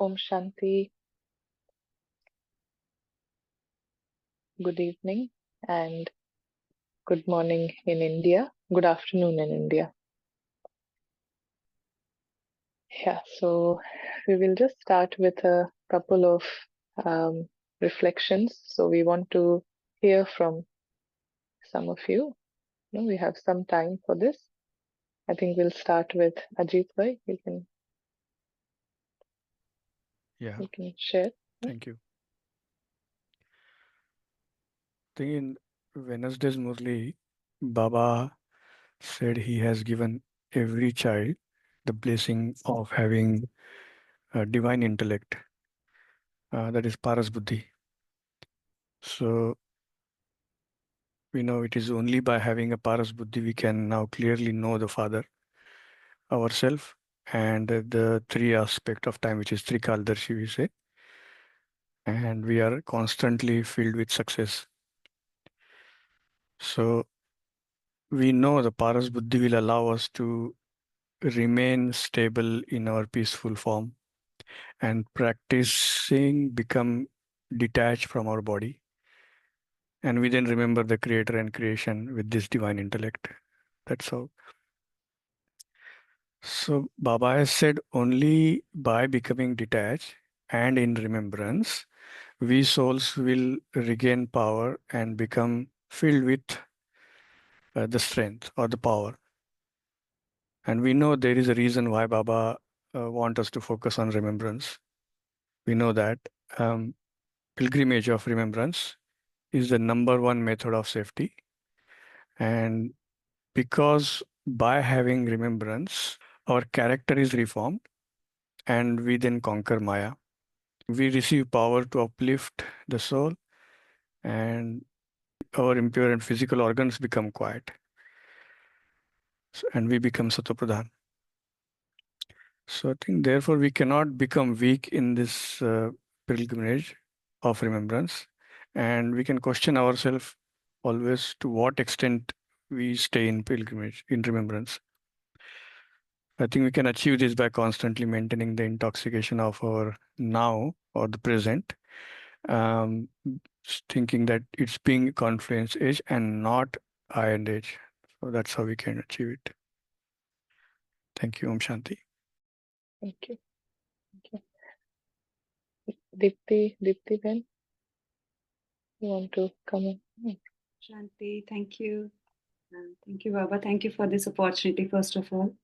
Om Shanti, good evening, and good morning in India, good afternoon in India. Yeah, so we will just start with a couple of um, reflections. So we want to hear from some of you. We have some time for this. I think we'll start with Ajit Bhai. Yeah, You can share. thank you. I think in Wednesday's Murli, Baba said he has given every child the blessing of having a divine intellect, that is Paras Buddhi. So we know it is only by having a Paras Buddhi we can now clearly know the Father, ourself, and the three aspect of time, which is Trikaldarshi, we say, and we are constantly filled with success. So we know the Paras Buddhi will allow us to remain stable in our peaceful form and practicing become detached from our body. And we then remember the creator and creation with this divine intellect. That's how. So Baba has said only by becoming detached and in remembrance, we souls will regain power and become filled with the strength or the power. And we know there is a reason why Baba want us to focus on remembrance. We know that um, pilgrimage of remembrance is the number one method of safety. And because by having remembrance, our character is reformed and we then conquer Maya. We receive power to uplift the soul and our impure and physical organs become quiet. And we become Satopradhan. So I think therefore we cannot become weak in this pilgrimage of remembrance. And we can question ourselves always to what extent we stay in pilgrimage, in remembrance. I think we can achieve this by constantly maintaining the intoxication of our now or the present, um, thinking that it's being confluence age and not I and age. So that's how we can achieve it. Thank you, Om Shanti. Thank you. Thank you. Dipti Ben, you want to come in? Shanti, thank you. Thank you, Baba. Thank you for this opportunity, first of all.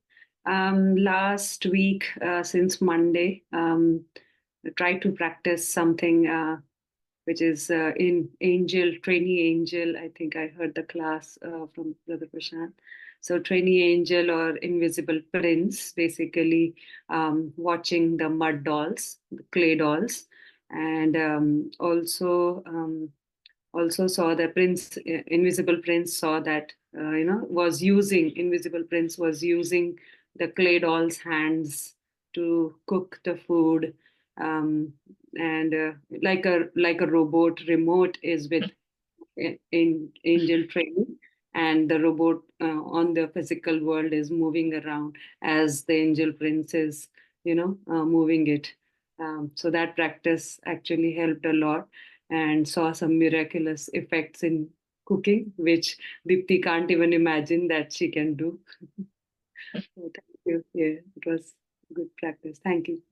Last week, since Monday, I tried to practice something which is in Angel, Trainee Angel. I think I heard the class from Brother Prashant. So, Trainee Angel or Invisible Prince, basically watching the mud dolls, the clay dolls, and also saw the prince, invisible prince saw that was using invisible prince was using the clay doll's hands to cook the food, um, and like a robot remote is with in angel training, and the robot on the physical world is moving around as the angel prince is moving it. So that practice actually helped a lot and saw some miraculous effects in cooking, which Dipti can't even imagine that she can do. So thank you. Yeah, it was good practice. Thank you.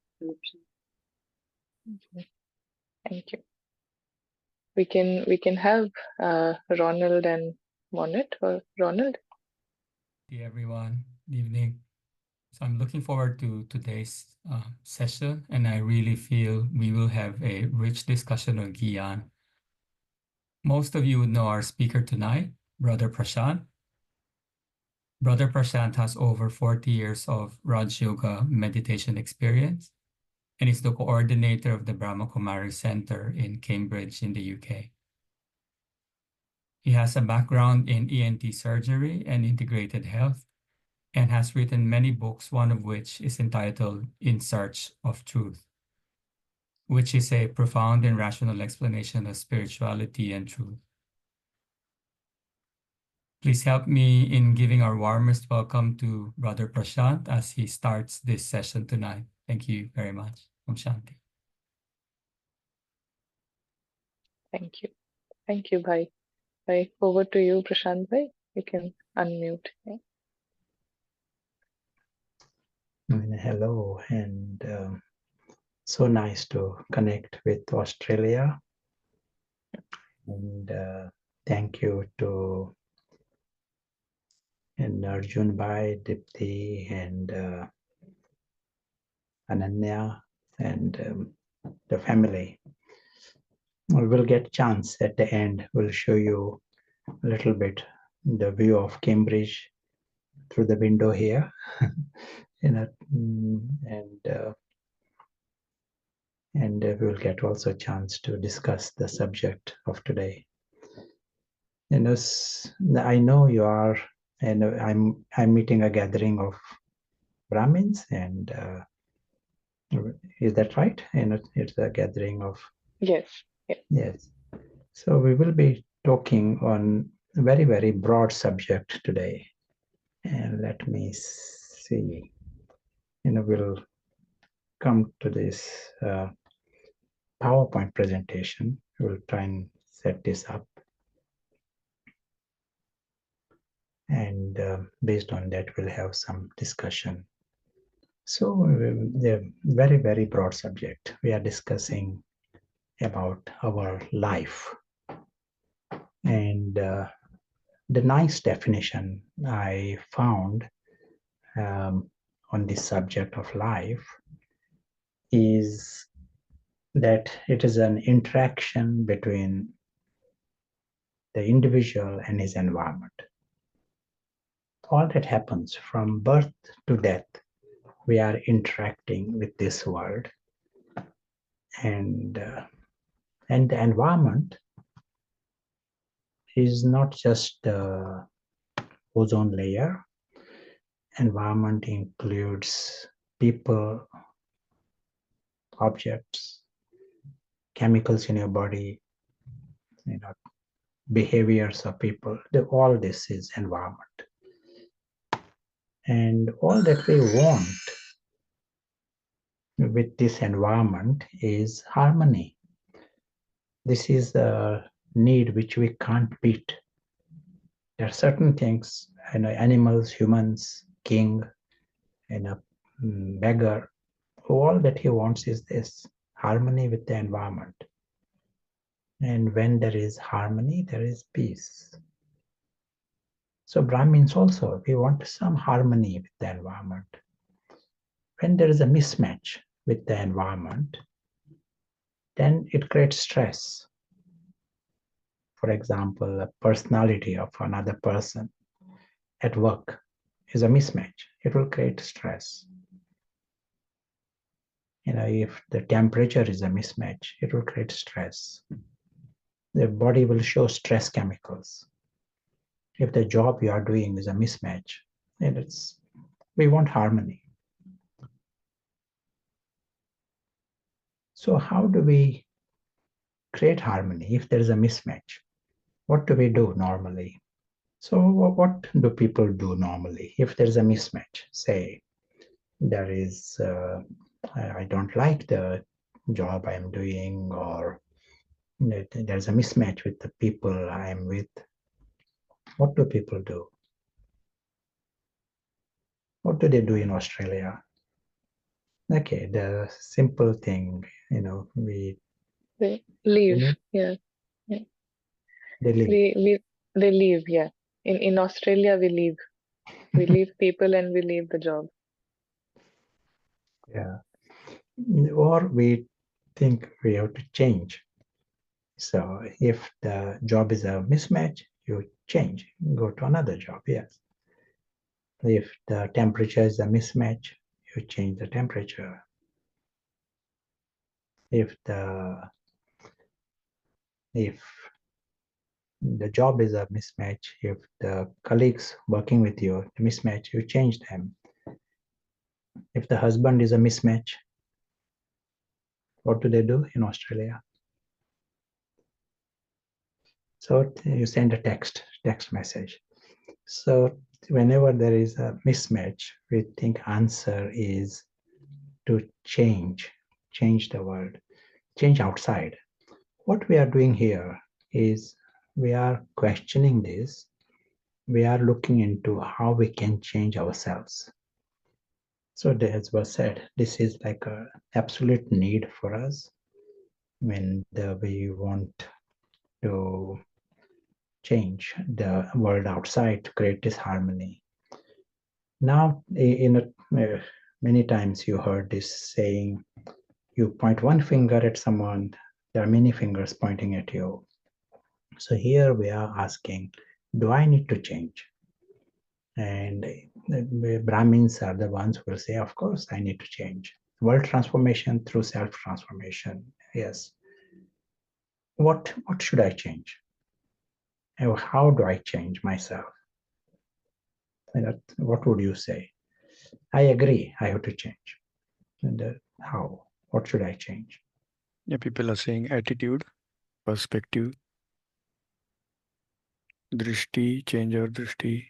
Thank you. We can have Ronald and Monet, or Ronald. Hey everyone, good evening. So I'm looking forward to today's session, and I really feel we will have a rich discussion on Gyan. Most of you would know our speaker tonight, Brother Prashant. Brother Prashant has over 40 years of Raj Yoga meditation experience, and is the coordinator of the Brahmakumaris Center in Cambridge in the UK. He has a background in ENT surgery and integrated health, and has written many books, one of which is entitled In Search of Truth, which is a profound and rational explanation of spirituality and truth. Please help me in giving our warmest welcome to Brother Prashant as he starts this session tonight. Thank you very much. Om Shanti. Thank you. Thank you, Bhai. Bhai, over to you, Prashant Bhai. You can unmute. Yeah. Hello, and so nice to connect with Australia. And thank you to Arjun Bhai, Dipti, and Ananya, and the family. We will get chance at the end. We'll show you a little bit the view of Cambridge through the window here. And we will get also a chance to discuss the subject of today. I know you are, and I'm meeting a gathering of Brahmins, and is that right? And it's a gathering of Yes. yes. So we will be talking on a very, very broad subject today. And let me see. We'll come to this PowerPoint presentation. We'll try and set this up. And based on that, we'll have some discussion. So the very, very broad subject we are discussing about our life. And the nice definition I found on this subject of life is that it is an interaction between the individual and his environment. All that happens from birth to death, we are interacting with this world. And the environment is not just the ozone layer. Environment includes people, objects, chemicals in your body, behaviors of people. All this is environment. And all that we want with this environment is harmony. This is a need which we can't beat. There are certain things, animals, humans, king, beggar, all that he wants is this harmony with the environment. And when there is harmony, there is peace. So Brahmins also, we want some harmony with the environment. When there is a mismatch with the environment, then it creates stress. For example, a personality of another person at work is a mismatch. It will create stress. If the temperature is a mismatch, it will create stress. The body will show stress chemicals. If the job you are doing is a mismatch, then we want harmony. So how do we create harmony if there is a mismatch? What do we do normally? So what do people do normally if there is a mismatch? Say there is, I don't like the job I am doing, or there's a mismatch with the people I am with. What do people do? What do they do in Australia? Okay, the simple thing, They leave. Yeah. they leave. They leave. Yeah. In Australia, we leave. We leave people and we leave the job. Yeah. Or we think we have to change. So if the job is a mismatch, you change, go to another job. Yes. If the temperature is a mismatch, you change the temperature. If the job is a mismatch, if the colleagues working with you, the mismatch, you change them. If the husband is a mismatch, what do they do in Australia? So you send a text message. So whenever there is a mismatch, we think answer is to change. change the world, change outside. What we are doing here is we are questioning this. We are looking into how we can change ourselves. So as was said, this is like an absolute need for us when we want to change the world outside to create this harmony. Now, many times you heard this saying, you point one finger at someone, there are many fingers pointing at you. So here we are asking, do I need to change? And the Brahmins are the ones who will say, of course, I need to change. World transformation through self-transformation. Yes. What should I change? And how do I change myself? What would you say? I agree, I have to change. And how? What should I change? Yeah, people are saying attitude, perspective, drishti, change our drishti,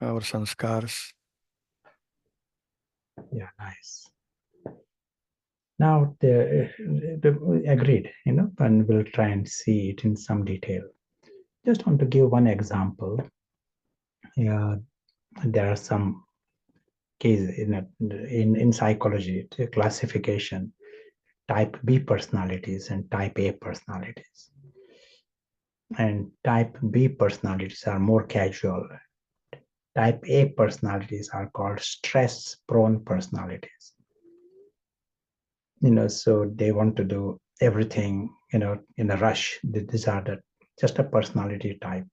our sanskars. Yeah, nice. Now, agreed, and we'll try and see it in some detail. Just want to give one example. There are some cases in psychology, classification, type B personalities and type A personalities. And type B personalities are more casual. Type A personalities are called stress-prone personalities. So they want to do everything, in a rush. These are just a personality type.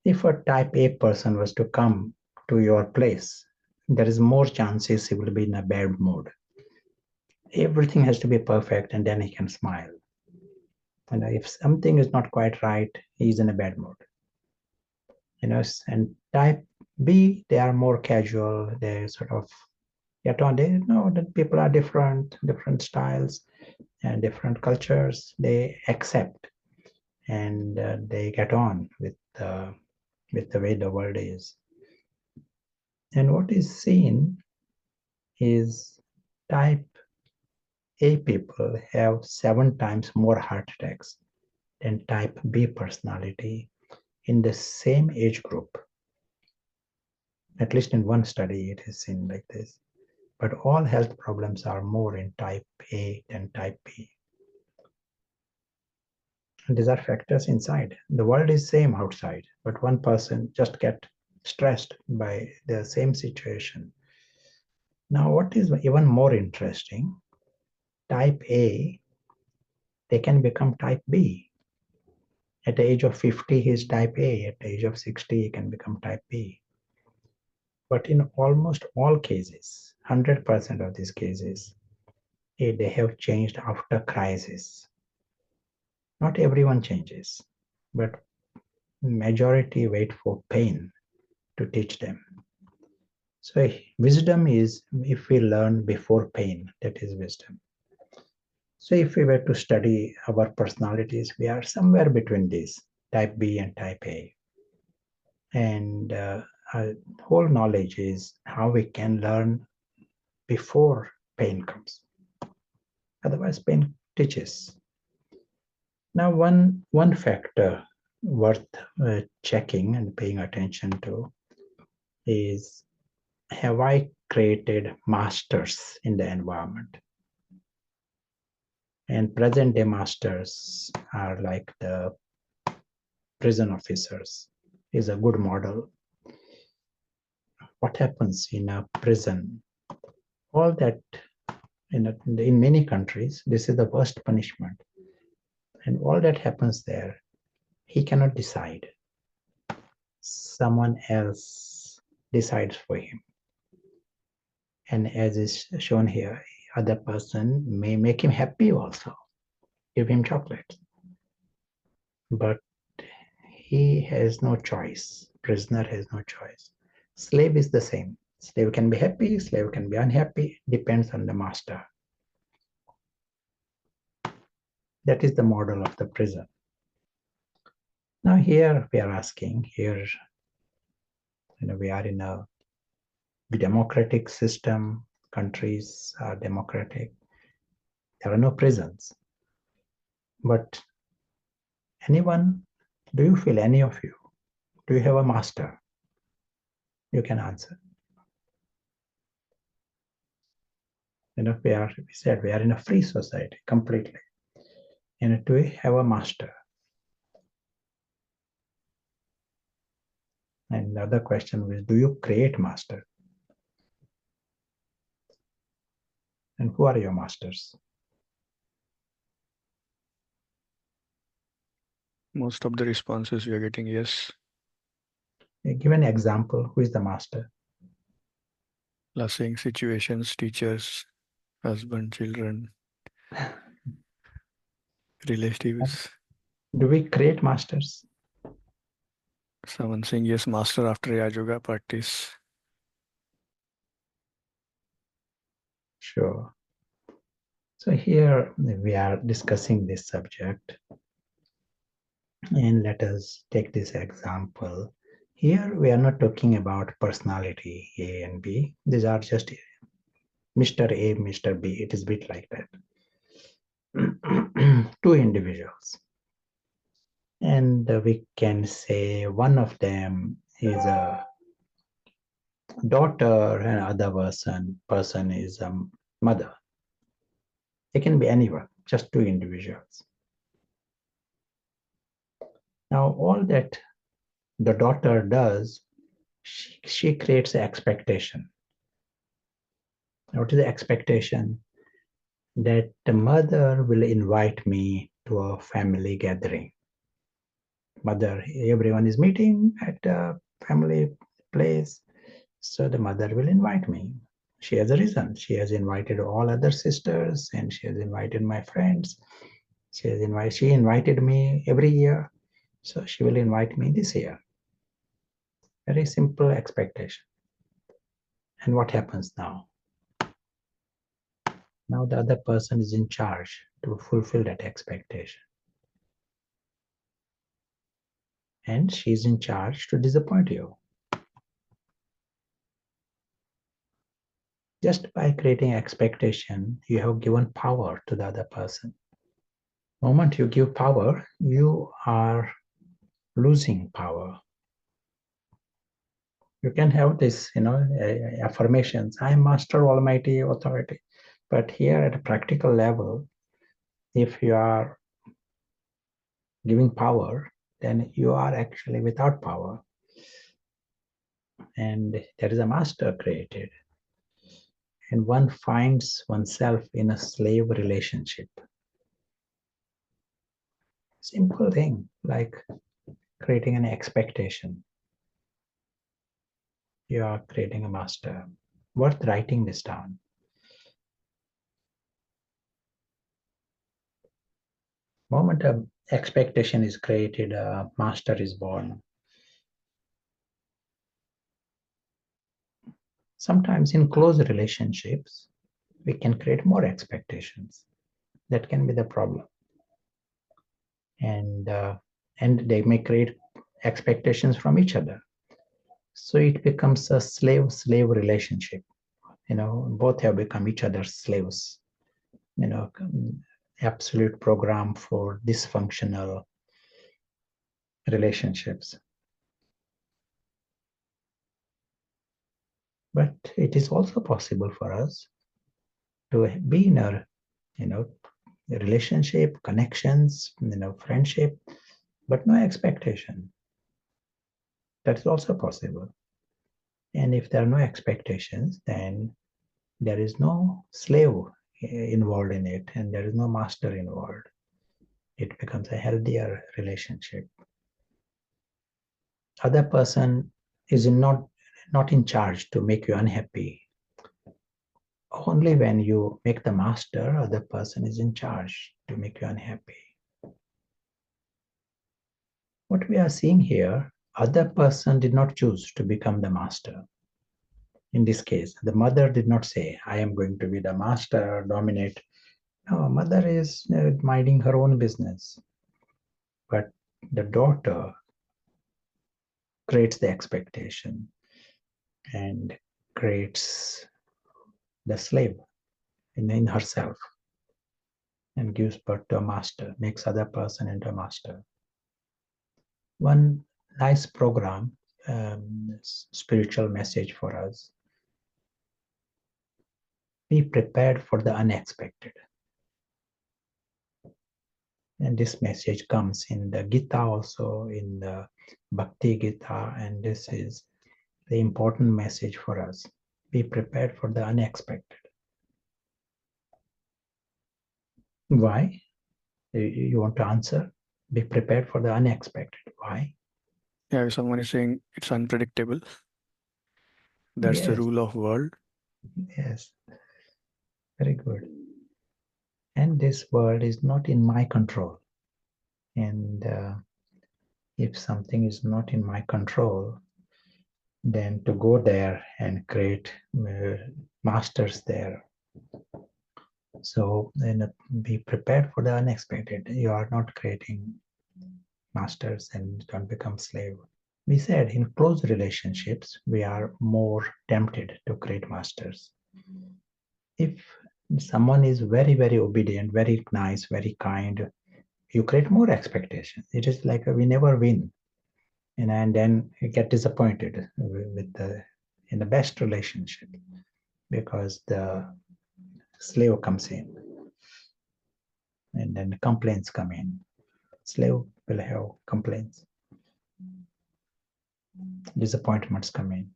If a type A person was to come to your place, there is more chances he will be in a bad mood. Everything has to be perfect, and then he can smile. And if something is not quite right, he's in a bad mood. And type B, they are more casual. They sort of get on. They know that people are different styles and different cultures. They accept and they get on with the way the world is. And what is seen is type A people have 7 times more heart attacks than type B personality in the same age group. At least in one study, it is seen like this. But all health problems are more in type A than type B. And these are factors inside. The world is same outside, but one person just get stressed by the same situation. Now, what is even more interesting, type A, they can become type B. At the age of 50, he is type A. At the age of 60, he can become type B. But in almost all cases, 100% of these cases, they have changed after crisis. Not everyone changes, but majority wait for pain to teach them. So wisdom is if we learn before pain, that is wisdom. So if we were to study our personalities, we are somewhere between these, type B and type A. And whole knowledge is how we can learn before pain comes. Otherwise, pain teaches. Now, one factor worth checking and paying attention to is, have I created masters in the environment? And present day masters are like the prison officers, is a good model. What happens in a prison? All that in many countries, this is the worst punishment. And all that happens there, he cannot decide. Someone else decides for him. And as is shown here, other person may make him happy also, give him chocolate. But he has no choice. Prisoner has no choice. Slave is the same. Slave can be happy, slave can be unhappy, depends on the master. That is the model of the prison. Now here we are asking, we are in a democratic system, countries are democratic. There are no prisons. But anyone, do you feel, any of you, do you have a master? You can answer. We said we are in a free society completely. And do we have a master? And the other question was, do you create master? And who are your masters? Most of the responses we are getting yes. Give an example. Who is the master? Saying situations, teachers, husband, children, relatives. Do we create masters? Someone saying yes, master after Yajoga practice. Sure. So here we are discussing this subject. And let us take this example. Here we are not talking about personality A and B. These are just Mr. A, Mr. B. It is a bit like that. Two individuals. And we can say one of them is a daughter and other person is a mother. It can be anyone, just two individuals. Now all that the daughter does, she creates an expectation. What is the expectation? That the mother will invite me to a family gathering. Mother, everyone is meeting at a family place, so the mother will invite me. She has a reason. She has invited all other sisters and she has invited my friends. She invited me every year, so she will invite me this year. Very simple expectation. And what happens now? Now the other person is in charge to fulfill that expectation. And she's in charge to disappoint you. Just by creating expectation, you have given power to the other person. The moment you give power, you are losing power. You can have this, affirmations. I am Master Almighty Authority. But here at a practical level, if you are giving power, then you are actually without power. And there is a master created. And one finds oneself in a slave relationship. Simple thing, like creating an expectation. You are creating a master. Worth writing this down. Moment a expectation is created, a master is born. Sometimes in close relationships, we can create more expectations. That can be the problem. And they may create expectations from each other. So it becomes a slave-slave relationship. Both have become each other's slaves. Absolute program for dysfunctional relationships. But it is also possible for us to be in a, relationship, connections, friendship, but no expectation. That is also possible. And if there are no expectations, then there is no slave involved in it, and there is no master involved. It becomes a healthier relationship. Other person is not in charge to make you unhappy. Only when you make the master, other person is in charge to make you unhappy. What we are seeing here, other person did not choose to become the master. In this case, the mother did not say, I am going to be the master, dominate. No, mother is minding her own business. But the daughter creates the expectation and creates the slave in herself and gives birth to a master, makes other person into a master. One nice program, spiritual message for us: be prepared for the unexpected. And this message comes in the Gita also, in the Bhakti Gita, and this is the important message for us. Be prepared for the unexpected. Why? You want to answer? Be prepared for the unexpected. Why? Yeah, if someone is saying it's unpredictable, that's the Yes, rule of world. yes, very good. And this world is not in my control. And if something is not in my control, then to go there and create masters there. So then be prepared for the unexpected. You are not creating masters and don't become slave. We said in close relationships, we are more tempted to create masters. If someone is very, very obedient, very nice, very kind, you create more expectations. It is like we never win. And then you get disappointed with in the best relationship because the slave comes in and then complaints come in. Slave will have complaints, disappointments come in,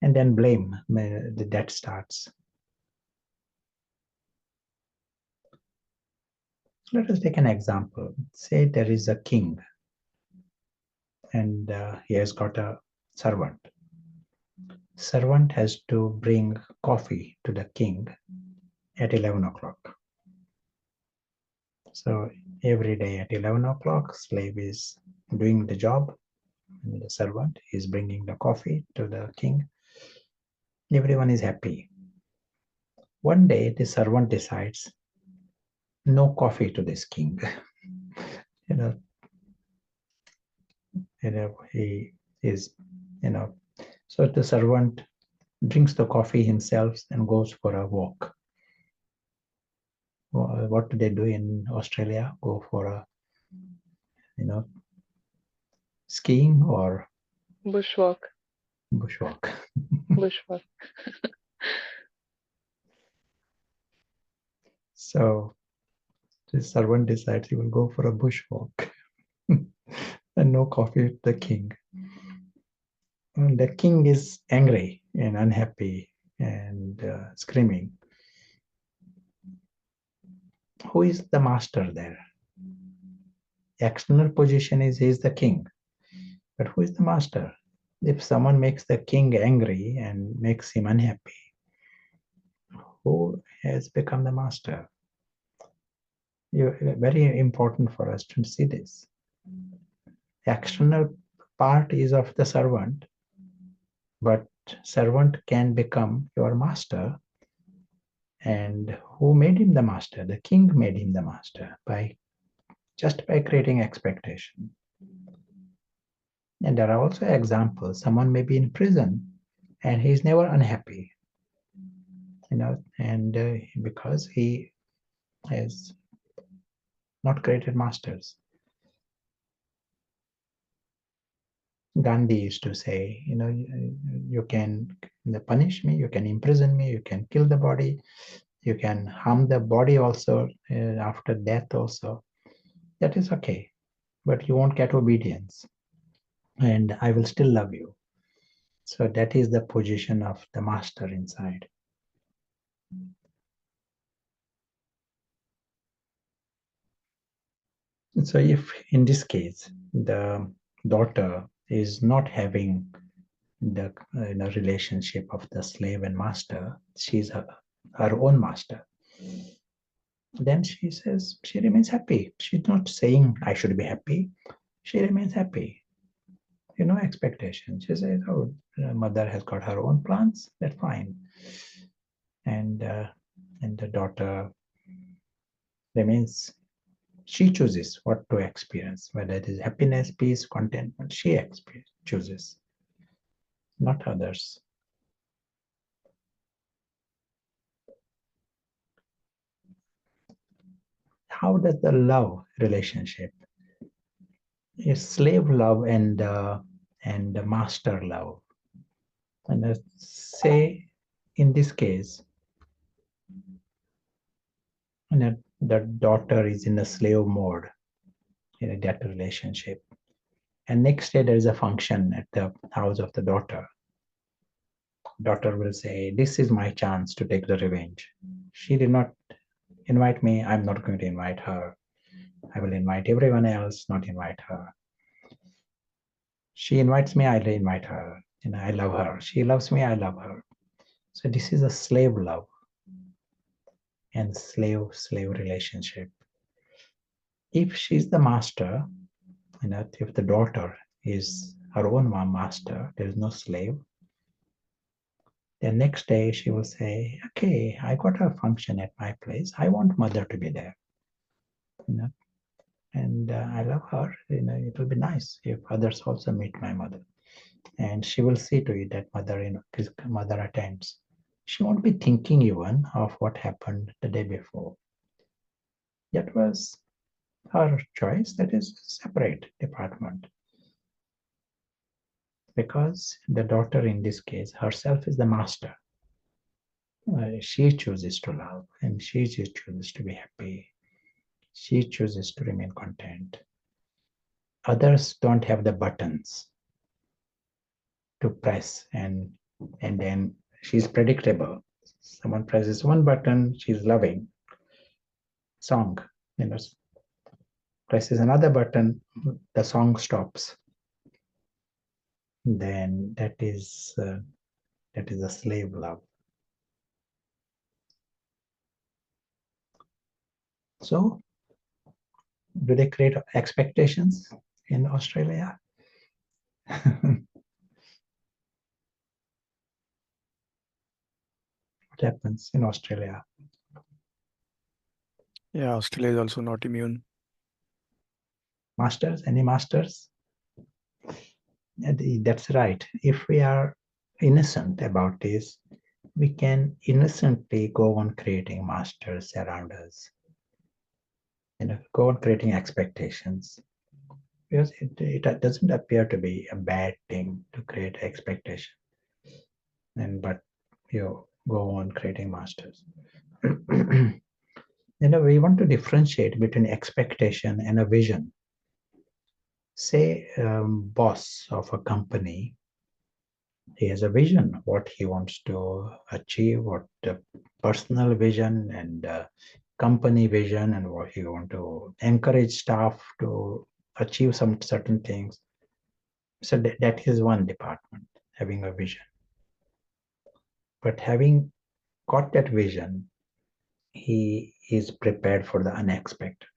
and then blame that starts. Let us take an example. Say there is a king and he has got a servant. Servant has to bring coffee to the king at 11 o'clock. So every day at 11 o'clock, slave is doing the job. And the servant is bringing the coffee to the king. Everyone is happy. One day, the servant decides, no coffee to this king. you know, he is, so the servant drinks the coffee himself and goes for a walk. What do they do in Australia? Go for a, skiing or Bushwalk. bushwalk. Bushwalk. So the servant decides he will go for a bushwalk and no coffee to the king. And the king is angry and unhappy and screaming. Who is the master there? External position is he is the king. But who is the master? If someone makes the king angry and makes him unhappy, who has become the master? Very important for us to see this. The external part is of the servant, but servant can become your master. And who made him the master? The king made him the master just by creating expectation. And there are also examples. Someone may be in prison and he's never unhappy, and because he has not created masters. Gandhi used to say, you can punish me, you can imprison me, you can kill the body, you can harm the body also after death also. That is okay, but you won't get obedience, and I will still love you. So that is the position of the master inside. So if in this case the daughter is not having the relationship of the slave and master, she's her own master, then she says she remains happy. She's not saying I should be happy. She remains happy. No expectation. She says, oh, mother has got her own plans, that's fine. And the daughter remains, she chooses what to experience, whether it is happiness, peace, contentment, she chooses, not others. how does the love relationship, is slave love and master love. And say in this case, the daughter is in a slave mode in that relationship. And next day there is a function at the house of the daughter. Daughter will say, this is my chance to take the revenge. She did not invite me. I'm not going to invite her. I will invite everyone else, not invite her. She invites me, I invite her. I love her. She loves me, I love her. So this is a slave love and slave relationship. If she's the master, if the daughter is her own master, there is no slave. The next day she will say, okay, I got a function at my place. I want mother to be there. And I love her. It will be nice if others also meet my mother. And she will see to it that mother attends. She won't be thinking even of what happened the day before. That was her choice. That is a separate department. Because the daughter in this case herself is the master. She chooses to love and she chooses to be happy. She chooses to remain content. Others don't have the buttons to press, and then she's predictable. Someone presses one button, she's loving. Song, presses another button, the song stops. Then that is a slave love. So, do they create expectations in Australia? What happens in Australia? Yeah, Australia is also not immune. Masters? Any masters? That's right. If we are innocent about this, we can innocently go on creating masters around us. Go on creating expectations. Because it doesn't appear to be a bad thing to create expectation. But you go on creating masters. We want to differentiate between expectation and a vision. Say, boss of a company, he has a vision, what he wants to achieve, what the personal vision and company vision, and what he want to encourage staff to achieve some certain things. So that is one department, having a vision. But having got that vision, he is prepared for the unexpected.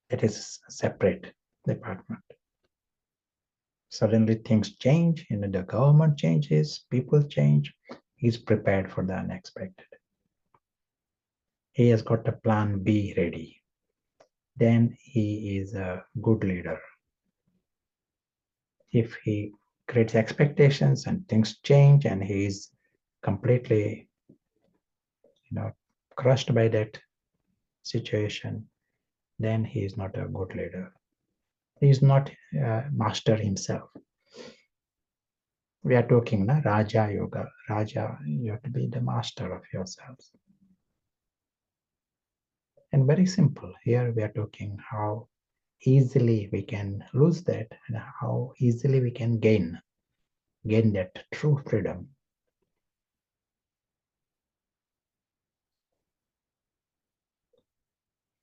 That is a separate department. Suddenly things change, the government changes, people change. He's prepared for the unexpected. He has got a plan B ready. Then he is a good leader. If he creates expectations and things change and he is completely crushed by that situation, then he is not a good leader. He is not a master himself. We are talking Raja Yoga. Raja, you have to be the master of yourselves. And very simple. Here we are talking how easily we can lose that and how easily we can gain that true freedom.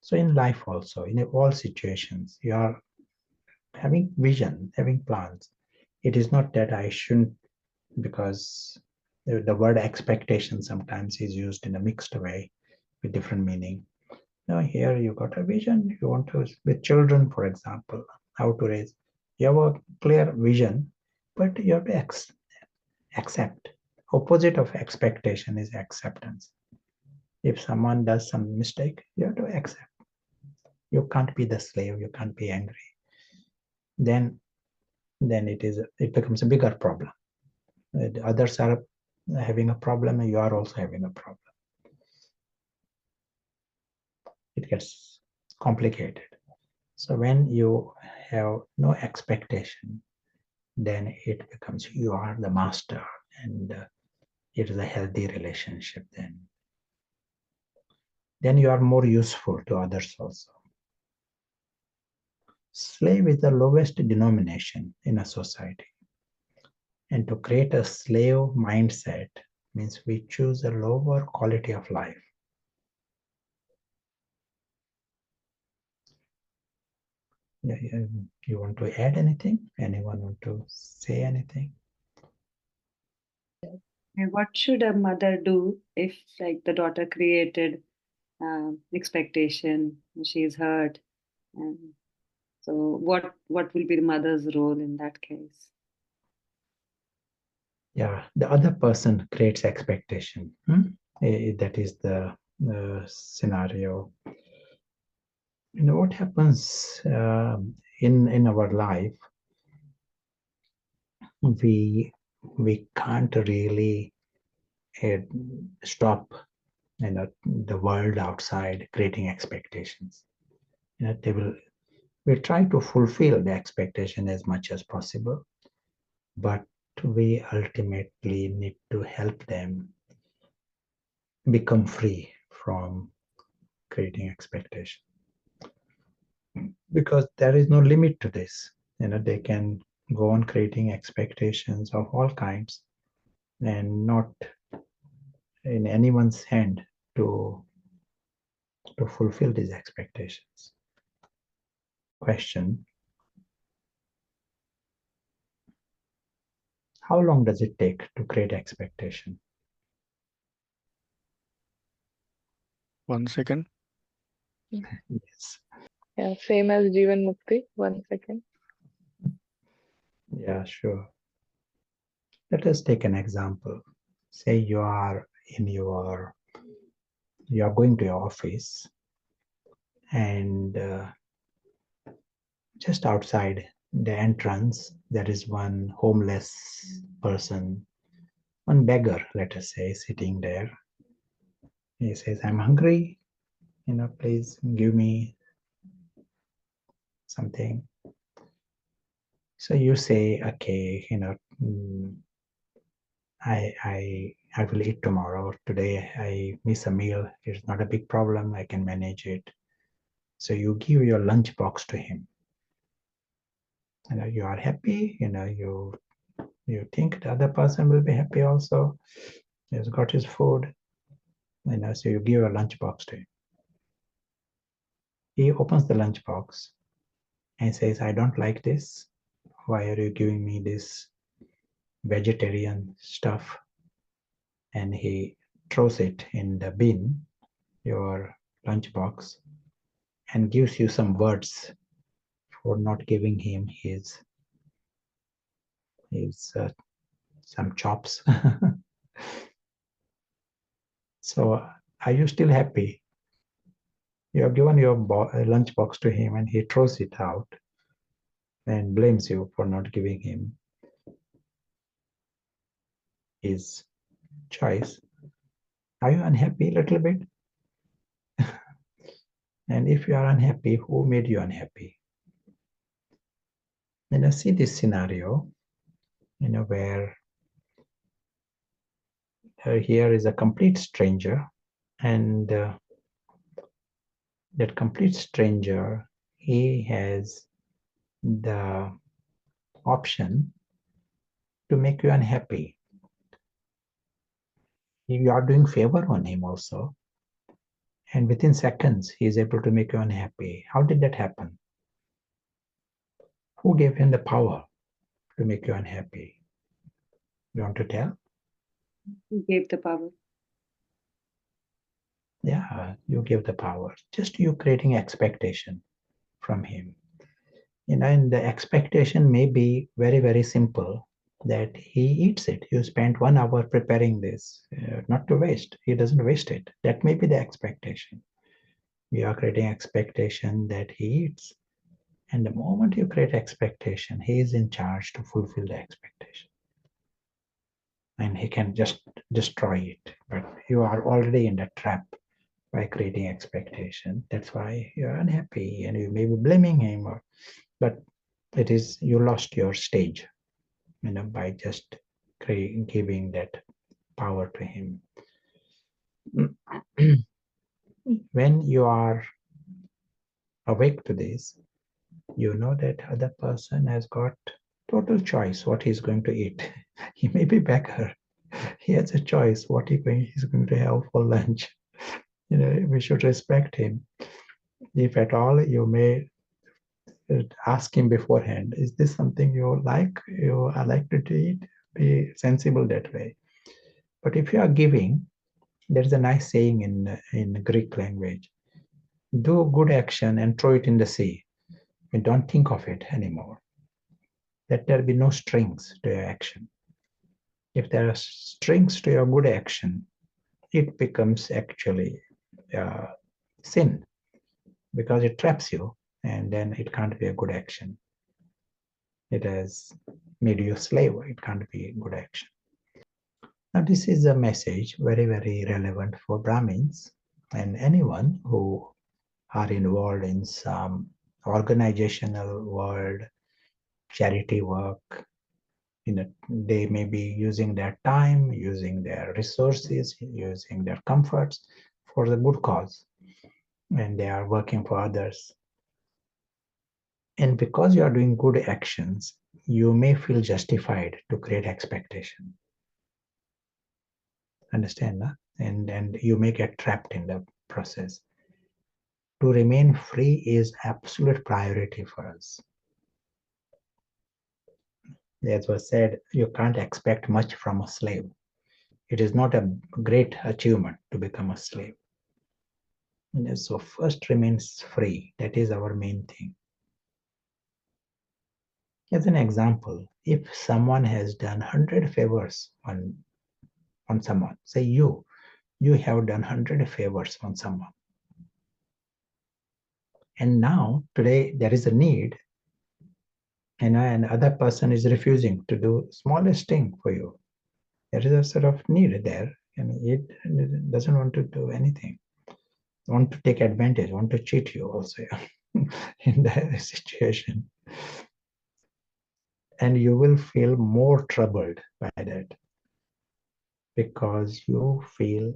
So in life also, in all situations, you are having vision, having plans. It is not that I shouldn't, because the word expectation sometimes is used in a mixed way with different meaning. Now here you got a vision, you want to, with children, for example, how to raise. You have a clear vision, but you have to accept. Opposite of expectation is acceptance. If someone does some mistake, you have to accept. You can't be the slave, you can't be angry. Then it becomes a bigger problem. Others are having a problem, and you are also having a problem. it gets complicated. So when you have no expectation, then it becomes you are the master, and it is a healthy relationship. Then you are more useful to others also. Slave is the lowest denomination in a society. And to create a slave mindset means we choose a lower quality of life. You want to add anything? Anyone want to say anything? And what should a mother do if, like, the daughter created expectation, she's hurt, and so what will be the mother's role in that case? Yeah, the other person creates expectation. That is the scenario. You know what happens in our life? We can't really stop the world outside creating expectations. We try to fulfill the expectation as much as possible, but we ultimately need to help them become free from creating expectation, because there is no limit to this. They can go on creating expectations of all kinds, and not in anyone's hand to fulfill these expectations. Question: how long does it take to create expectation? 1 second. Yes. Yeah, same as Jivan Mukti. 1 second. Yeah, sure. Let us take an example. Say you are going to your office, and just outside the entrance there is one homeless person, one beggar, let us say, sitting there. He says, "I'm hungry, please give me something." So you say, "Okay, I will eat tomorrow. Today I miss a meal. It's not a big problem. I can manage it." So you give your lunch box to him. You are happy. You think the other person will be happy also. He's got his food. So you give a lunch box to him. He opens the lunch box and says, "I don't like this. Why are you giving me this vegetarian stuff?" And he throws it in the bin, your lunch box, and gives you some words for not giving him his some chops. So are you still happy? You have given your lunch box to him and he throws it out and blames you for not giving him his choice. Are you unhappy a little bit? And if you are unhappy, who made you unhappy? Then I see this scenario, where here is a complete stranger, and that complete stranger, he has the option to make you unhappy. You are doing favor on him also, and within seconds he is able to make you unhappy. How did that happen? Who gave him the power to make you unhappy? You want to tell? Who gave the power? Yeah, you give the power. Just you creating expectation from him. And the expectation may be very, very simple, that he eats it. You spent 1 hour preparing this, not to waste. He doesn't waste it. That may be the expectation. You are creating expectation that he eats. And the moment you create expectation, he is in charge to fulfill the expectation. And he can just destroy it. But you are already in the trap by creating expectation. That's why you're unhappy and you may be blaming him, but it is you lost your stage, by just giving that power to him. When you are awake to this, you know that other person has got total choice what he's going to eat. He may be beggar. He has a choice what he's going to have for lunch. We should respect him. If at all, you may ask him beforehand, is this something you are likely to eat? Be sensible that way. But if you are giving, there's a nice saying in Greek language, do good action and throw it in the sea. Don't think of it anymore. Let there be no strings to your action. If there are strings to your good action, it becomes actually sin, because it traps you, and then it can't be a good action. It has made you a slave. It can't be good action. Now, this is a message very, very relevant for Brahmins and anyone who are involved in some organizational world, charity work. They may be using their time, using their resources, using their comforts for the good cause, and they are working for others. And because you are doing good actions, you may feel justified to create expectation. Understand, no? And you may get trapped in the process. To remain free is absolute priority for us. As was said, you can't expect much from a slave. It is not a great achievement to become a slave. So first remains free. That is our main thing. As an example, if someone has done 100 favors on someone, say you have done 100 favors on someone. And now, today, there is a need, and other person is refusing to do smallest thing for you. There is a sort of need there, and it doesn't want to do anything. Want to take advantage, want to cheat you also in that situation. And you will feel more troubled by that, because you feel,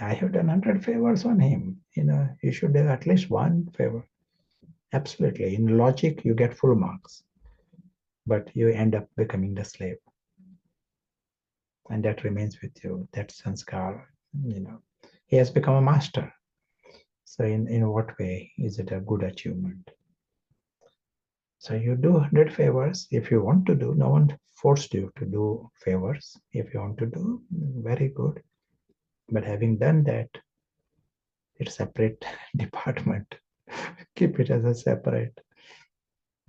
I have done 100 favors on him. You should have at least one favor. Absolutely. In logic, you get full marks, but you end up becoming the slave. And that remains with you, that sanskar. He has become a master. So in what way is it a good achievement? So you do 100 favors if you want to do. No one forced you to do favors. If you want to do, very good. But having done that, it's a separate department. Keep it as a separate,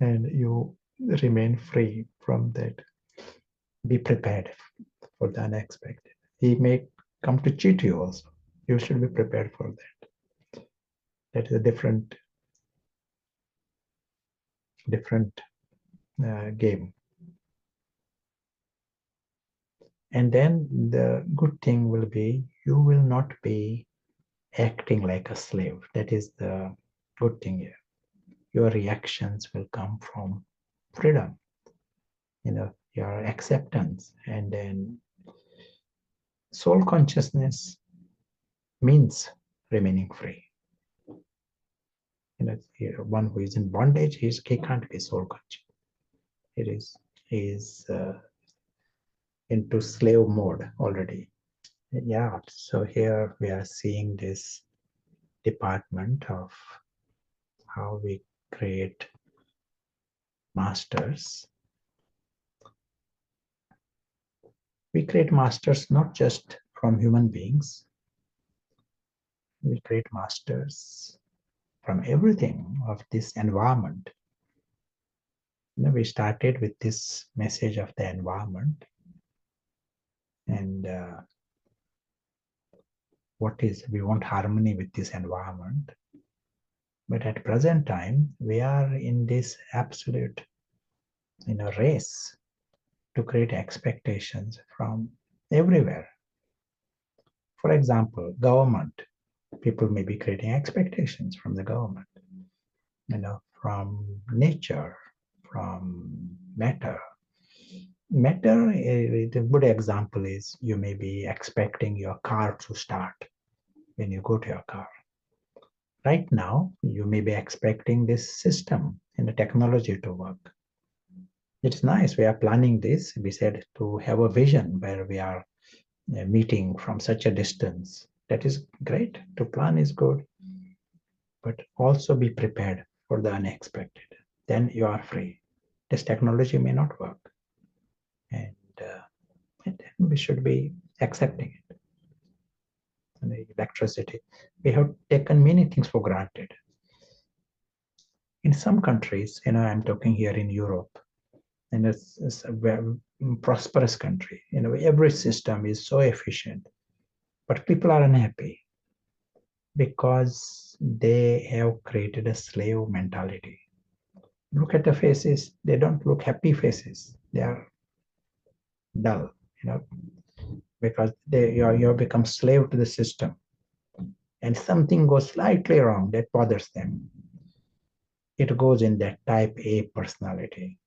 and you remain free from that. Be prepared for the unexpected. He may come to cheat you also. You should be prepared for that. That is a different game. And then the good thing will be, you will not be acting like a slave. That is the good thing here. Your reactions will come from freedom, your acceptance. And then soul consciousness means remaining free. One who is in bondage, he can't be soul conscious. He is into slave mode already. Yeah, so here we are seeing this department of how we create masters. We create masters not just from human beings. We create masters from everything of this environment. We started with this message of the environment, and we want harmony with this environment. But at present time, we are in this absolute race to create expectations from everywhere. For example, government. people may be creating expectations from the government, from nature, from matter. Matter, a good example is you may be expecting your car to start when you go to your car. Right now, you may be expecting this system and the technology to work. It's nice. We are planning this. We said to have a vision where we are meeting from such a distance. That is great. To plan is good, but also be prepared for the unexpected. Then you are free. This technology may not work, and we should be accepting it. And the electricity, we have taken many things for granted. In some countries, I'm talking here in Europe, and it's a very prosperous country. Every system is so efficient, but people are unhappy because they have created a slave mentality. Look at the faces; they don't look happy faces. They are dull, because you have become slave to the system, and something goes slightly wrong that bothers them. It goes in that type A personality.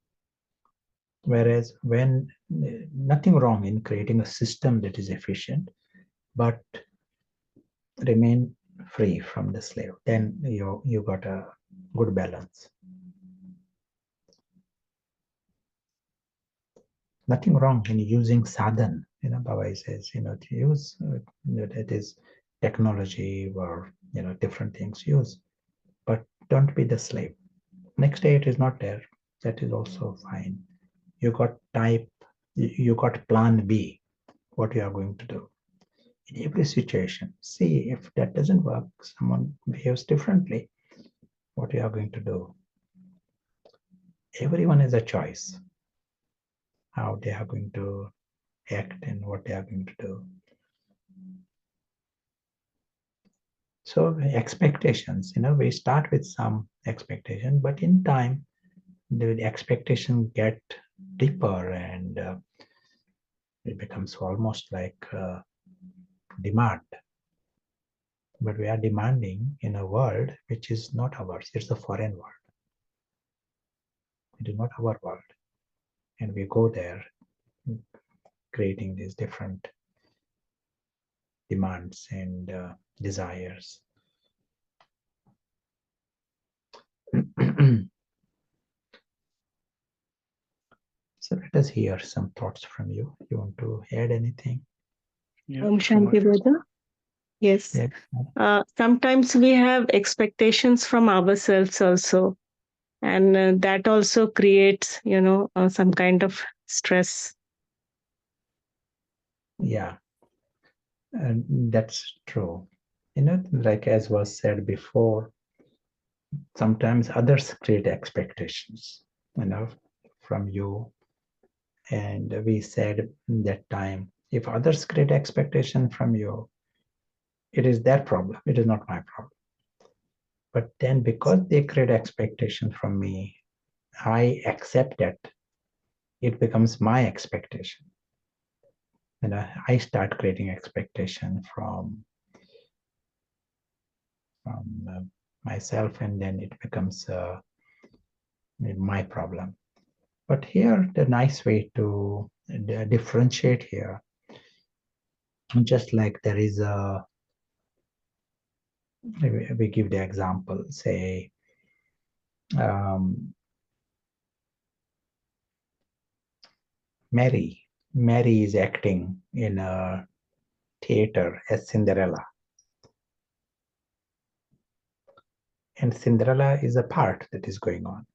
Whereas when nothing wrong in creating a system that is efficient, but remain free from the slave, then you got a good balance. Nothing wrong in using sadhan. Baba says, to use it is technology or different things use, but don't be the slave. Next day it is not there. That is also fine. You got plan B, what you are going to do. In every situation, see if that doesn't work, someone behaves differently, what you are going to do. Everyone has a choice how they are going to act and what they are going to do. So expectations, we start with some expectation, but in time, the expectation get deeper and it becomes almost like demand. But we are demanding in a world which is not ours. It's a foreign world. It is not our world. And we go there creating these different demands and desires. So let us hear some thoughts from you. You want to add anything? Yeah, Shanti brother. Yes. Yeah. Sometimes we have expectations from ourselves also, and that also creates, some kind of stress. Yeah, and that's true. Like as was said before, sometimes others create expectations, from you. And we said that time, if others create expectation from you, it is their problem. It is not my problem. But then because they create expectation from me, I accept that. It becomes my expectation. I start creating expectation from myself, and then it becomes my problem. But here, the nice way to differentiate here, just like there is we give the example, say, Mary is acting in a theater as Cinderella. And Cinderella is a part that is going on.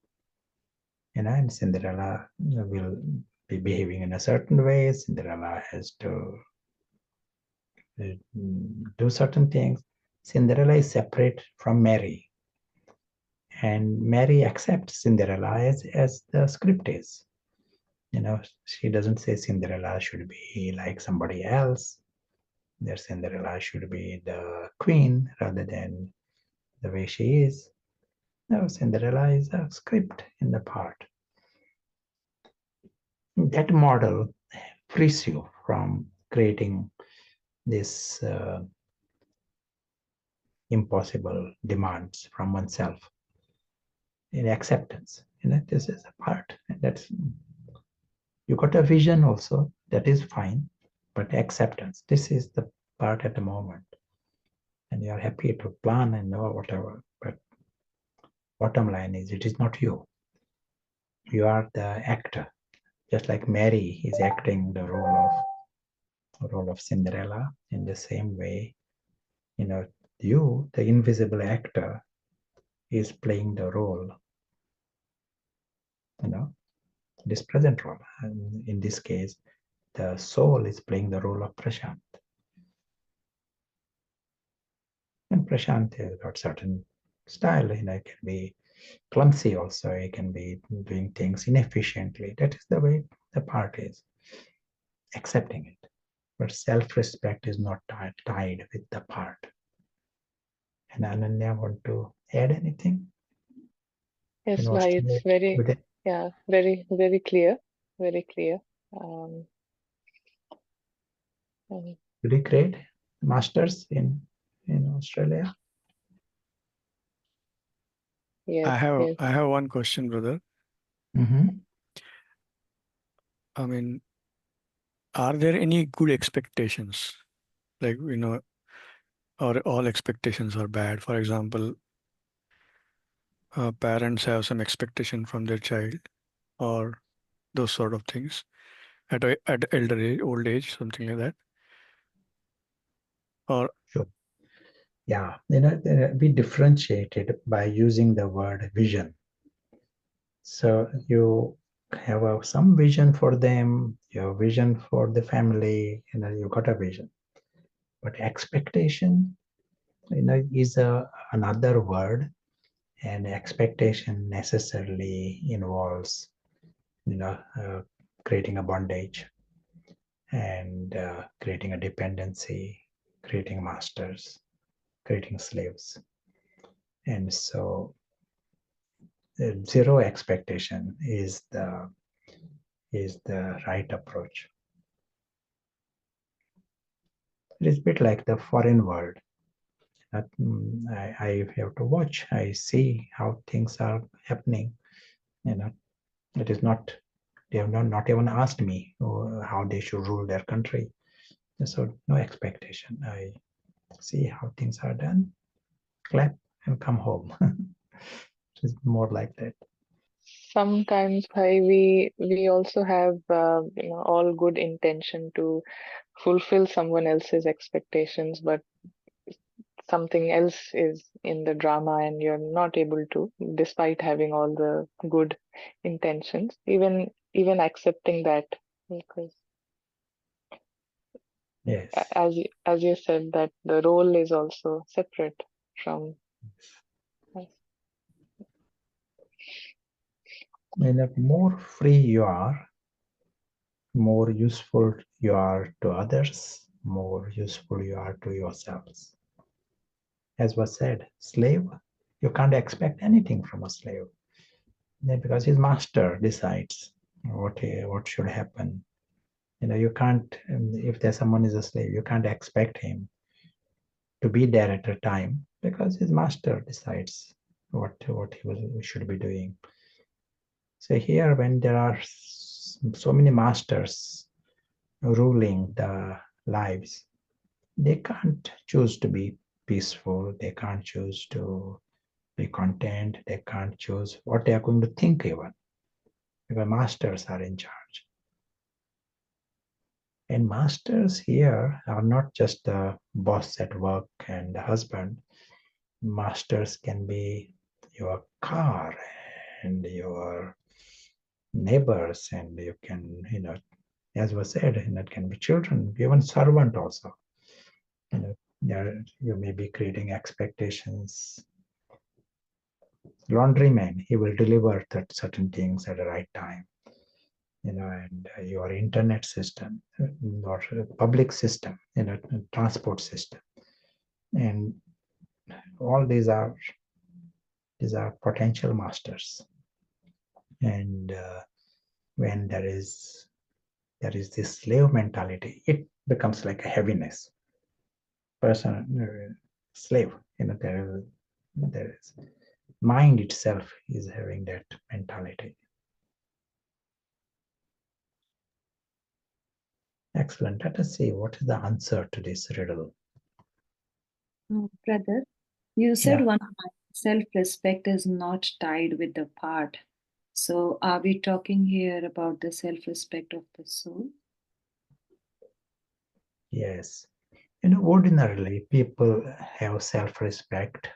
And Cinderella will be behaving in a certain way. Cinderella has to do certain things. Cinderella is separate from Mary. And Mary accepts Cinderella as the script is. She doesn't say Cinderella should be like somebody else. That Cinderella should be the queen rather than the way she is. No, Cinderella is a script in the part. That model frees you from creating this impossible demands from oneself. In acceptance, this is a part, and that's, you got a vision also, that is fine, but acceptance, this is the part at the moment, and you are happy to plan and know whatever, but bottom line is it is not you. You are the actor, just like Mary is acting the role of Cinderella. In the same way, you, the invisible actor, is playing the role, this present role. And in this case, the soul is playing the role of Prashant. And Prashant has got certain style, it can be clumsy also, it can be doing things inefficiently. That is the way the part is. Accepting it. But self-respect is not tied with the part. And Ananya, want to add anything? Yes, Bhai, it's very, yeah, very, very clear, very clear. Did you create masters in Australia? Yes, I have one question, brother. I mean, are there any good expectations? Like, or all expectations are bad? For example, parents have some expectation from their child, or those sort of things at elder age, old age, something like that. Or sure. Yeah, we differentiated by using the word vision. So you have some vision for them, your vision for the family, you got a vision. But expectation, is another word, and expectation necessarily involves, creating a bondage and creating a dependency, creating masters, creating slaves. And so zero expectation is the right approach. It is a bit like the foreign world. I have to watch. I see how things are happening. It is not. They have not even asked me how they should rule their country. So no expectation. I see how things are done, clap, and come home. It's more like that. Sometimes, Bhai, we also have all good intention to fulfill someone else's expectations, but something else is in the drama and you're not able to, despite having all the good intentions, even accepting that, because yes, as you said, that the role is also separate from us. And the more free you are, more useful you are to others, more useful you are to yourselves. As was said, slave, you can't expect anything from a slave, because his master decides what should happen. You can't, if there's someone is a slave, you can't expect him to be there at a time, because his master decides what he should be doing. So here, when there are so many masters ruling the lives, they can't choose to be peaceful, they can't choose to be content, they can't choose what they are going to think even, because masters are in charge. And masters here are not just the boss at work and the husband. Masters can be your car and your neighbors, and you can, as was said, it can be children, even servant also. You may be creating expectations. Laundryman, he will deliver certain things at the right time. And your internet system or public system, transport system, and all these are potential masters. And when there is this slave mentality, it becomes like a heaviness. Person slave. There is mind itself is having that mentality. Excellent. Let us see what is the answer to this riddle. Brother, you said Yeah. one line, self-respect is not tied with the part. So are we talking here about the self-respect of the soul? Yes. Ordinarily, people have self-respect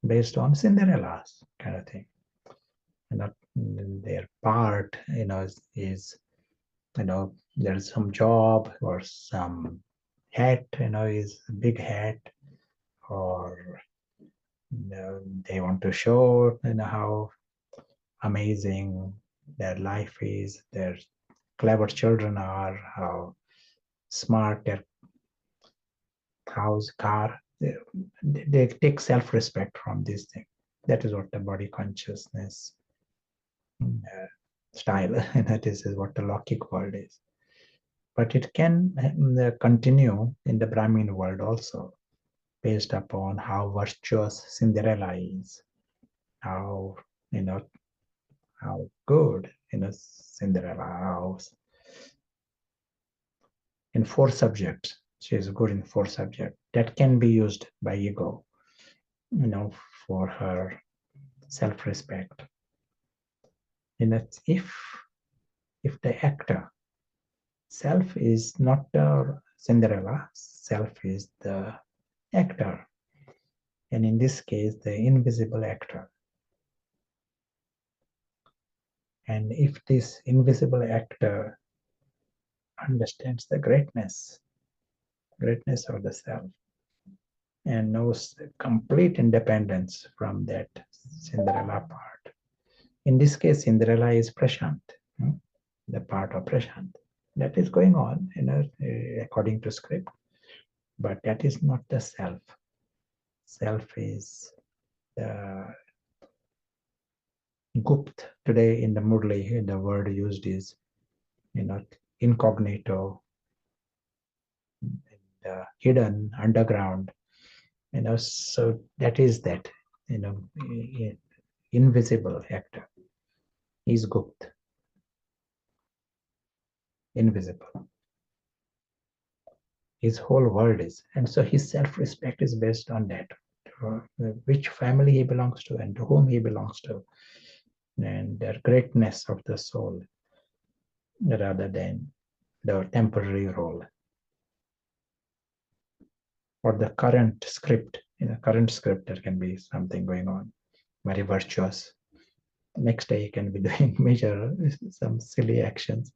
based on Cinderella's kind of thing. Their part, is there's some job or some hat, is a big hat, or they want to show, how amazing their life is, their clever children are, how smart their house, car. They take self-respect from this thing. That is what the body consciousness style, and that is what the Lockic world is. But it can continue in the Brahmin world also, based upon how virtuous Cinderella is, how how good Cinderella, how in 4 subjects she is good in 4 subjects. That can be used by ego, for her self-respect. And that's if the actor self is not the Cinderella, self is the actor, and in this case the invisible actor. And if this invisible actor understands the greatness of the self and knows complete independence from that Cinderella part. In this case, Cinderella is Prashant, the part of Prashant. That is going on, according to script, but that is not the self. Self is the Gupt. Today in the Murli, the word used is, incognito, hidden, underground. So that is that, invisible actor. He's Gupt, invisible. His whole world is, and so his self-respect is based on that, which family he belongs to and to whom he belongs to, and the greatness of the soul, rather than the temporary role or the current script. In a current script, there can be something going on, very virtuous. Next day, he can be doing major, some silly actions.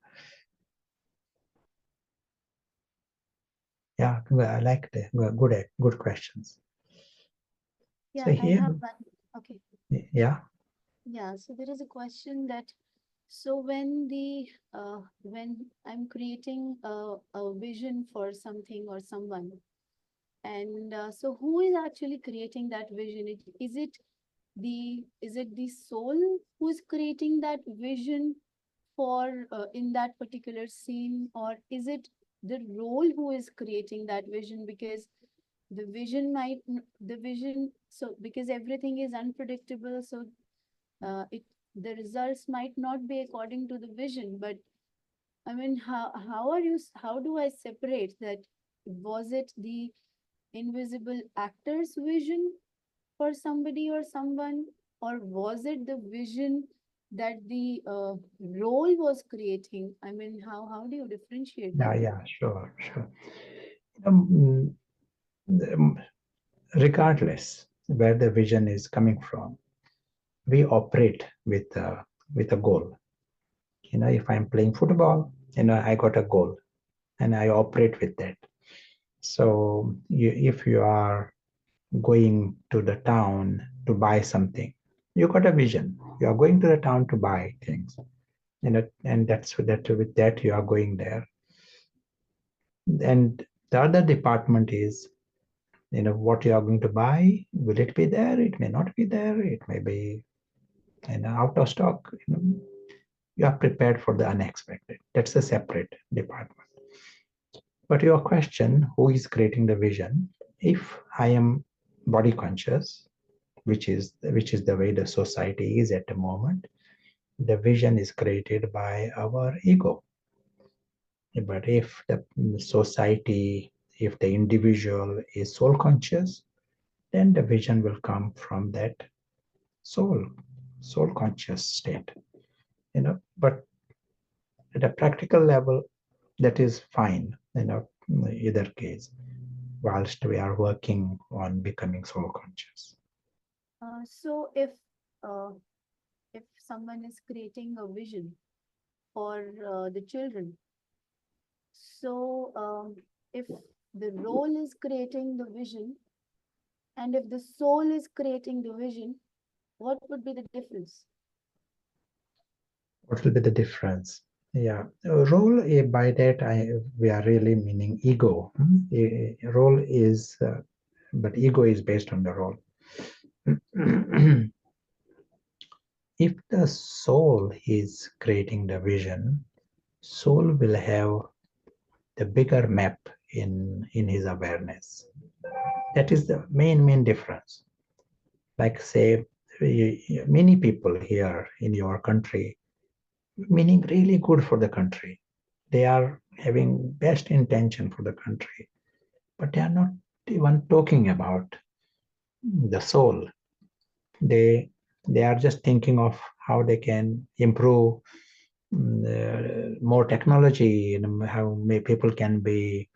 Yeah, I like the good questions. Yeah, So I here, have one. Okay. yeah, Yeah, so there is a question that, so when I'm creating a vision for something or someone, and so who is actually creating that vision? Is it the soul who is creating that vision for in that particular scene, or is it the role who is creating that vision? Because the vision, so because everything is unpredictable, so it the results might not be according to the vision. But I mean, how do I separate that? Was it the invisible actor's vision for somebody or someone, or was it the vision that the role was creating? I mean, how do you differentiate that? yeah, sure. Um, Regardless where the vision is coming from, we operate with a goal. If I'm playing football, I got a goal and I operate with that. So if you are going to the town to buy something, you got a vision. You are going to the town to buy things, and that's with that you are going there. And the other department is, what you are going to buy. Will it be there? It may not be there. It may be out of stock. You are prepared for the unexpected. That's a separate department. But your question, who is creating the vision? If I am body conscious, which is the way the society is at the moment, the vision is created by our ego. But if the society, if the individual is soul conscious, then the vision will come from that soul conscious state. But at a practical level, that is fine, either case, whilst we are working on becoming soul conscious. So if someone is creating a vision for the children, so if the role is creating the vision, and if the soul is creating the vision, what would be the difference? What will be the difference? Yeah, role, by that we are really meaning ego. Role is, but ego is based on the role. If the soul is creating the vision, soul will have the bigger map in his awareness. That is the main difference. Like say, many people here in your country, meaning really good for the country. They are having best intention for the country, but they are not even talking about the soul. They are just thinking of how they can improve more technology, how people can be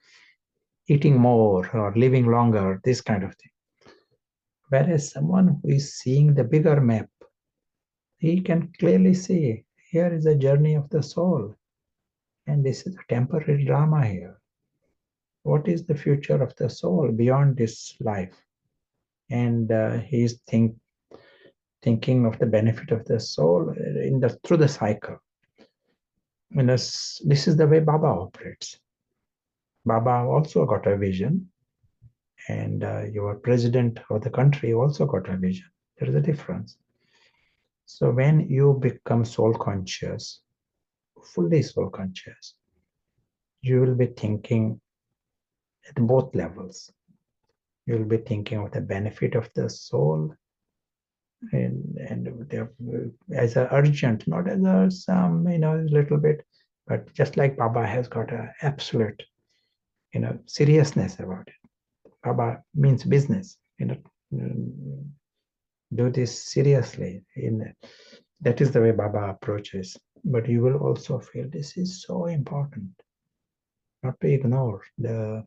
eating more or living longer, this kind of thing. Whereas someone who is seeing the bigger map, he can clearly see here is a journey of the soul, and this is a temporary drama here. What is the future of the soul beyond this life? And he's thinking of the benefit of the soul through the cycle. This is the way Baba operates. Baba also got a vision, and your president of the country also got a vision. There is a difference. So when you become soul conscious, fully soul conscious, you will be thinking at both levels. You will be thinking of the benefit of the soul, and as a urgent, not as a some little bit, but just like Baba has got a absolute seriousness about it. Baba means business. Do this seriously. That is the way Baba approaches. But you will also feel this is so important, not to ignore the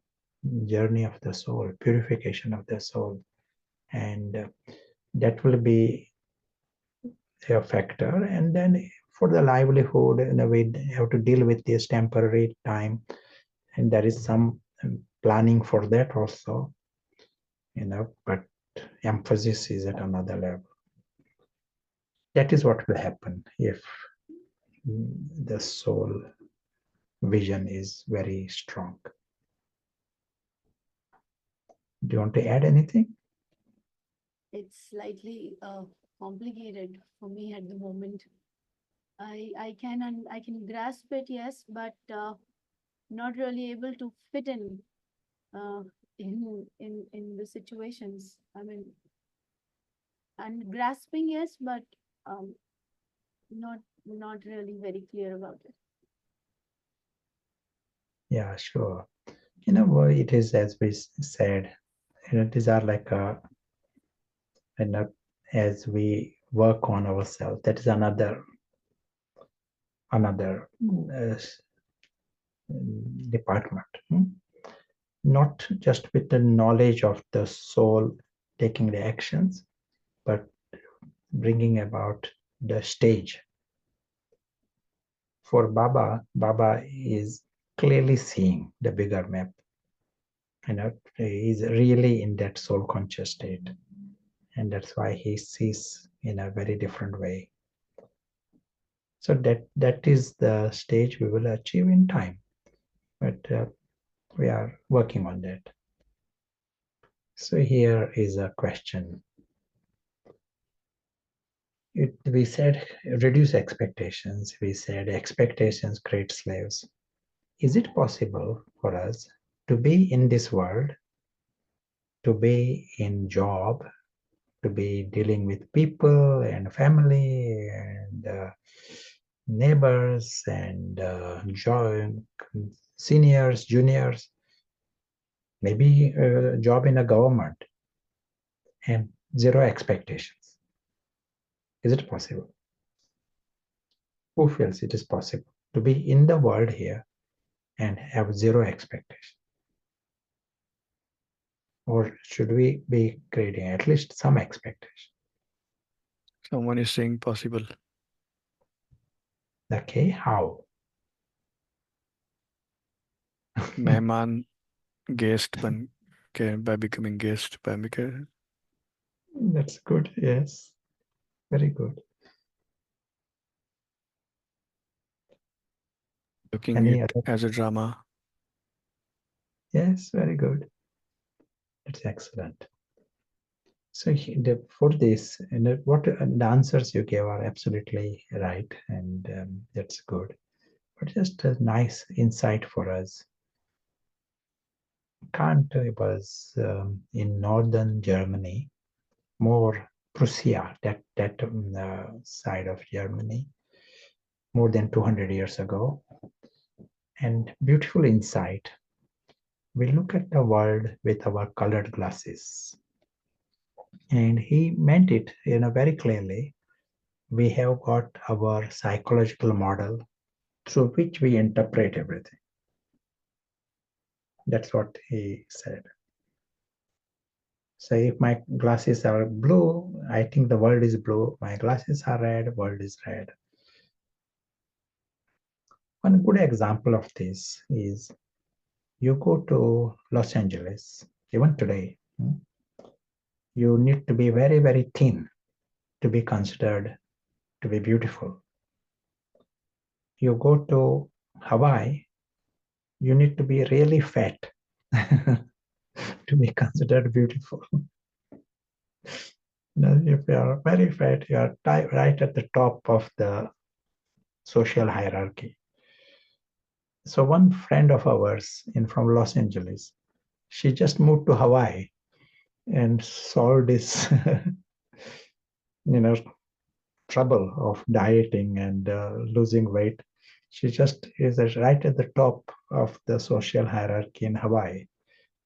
journey of the soul, purification of the soul, and that will be a factor. And then for the livelihood, we have to deal with this temporary time, and there is some planning for that also, but emphasis is at another level. That is what will happen if the soul vision is very strong. Do you want to add anything? It's slightly complicated for me at the moment. I can grasp it, yes, but not really able to fit in the situations. I mean, and grasping, yes, but not really very clear about it. Yeah, sure. It is as we said. These are like as we work on ourselves. That is another department. Not just with the knowledge of the soul taking the actions, but bringing about the stage. For Baba is clearly seeing the bigger map. He is really in that soul conscious state, and that's why he sees in a very different way. So that is the stage we will achieve in time, but we are working on that. So here is a question. We said reduce expectations. We said expectations create slaves. Is it possible for us to be in this world to be in job, to be dealing with people and family and neighbors and seniors, juniors, maybe a job in a government and zero expectations. Is it possible? Who feels it is possible to be in the world here and have zero expectation? Or should we be creating at least some expectation? Someone is saying possible. Okay, how? Mehman guest by becoming guest by becoming. That's good. Yes, very good. Looking Any it other? as a drama. Yes, very good. That's excellent. So for this, and what the answers you gave are absolutely right, and that's good. But just a nice insight for us. Kant was in northern Germany, more Prussia, that side of Germany, more than 200 years ago. And beautiful insight. We look at the world with our colored glasses. And he meant it, very clearly. We have got our psychological model through which we interpret everything. That's what he said. So if my glasses are blue, I think the world is blue. My glasses are red, world is red. One good example of this is you go to Los Angeles, even today, you need to be very, very thin to be considered to be beautiful. You go to Hawaii, you need to be really fat to be considered beautiful. If you are very fat, you are right at the top of the social hierarchy. So one friend of ours from Los Angeles, she just moved to Hawaii and solved this, trouble of dieting and losing weight. She just is right at the top of the social hierarchy in Hawaii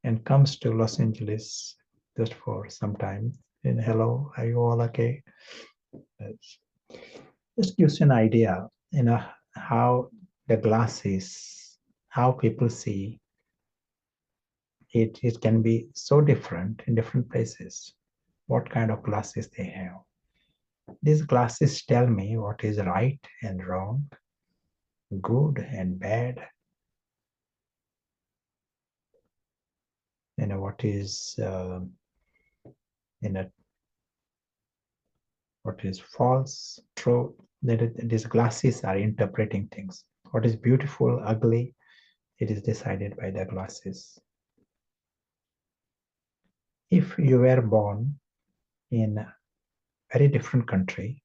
and comes to Los Angeles just for some time. And hello, are you all okay? Just gives you an idea, how the glasses, how people see it. It can be so different in different places. What kind of glasses they have. These glasses tell me what is right and wrong, good and bad, what is what is false, true. These glasses are interpreting things. What is beautiful, ugly, it is decided by the glasses. If you were born in a very different country,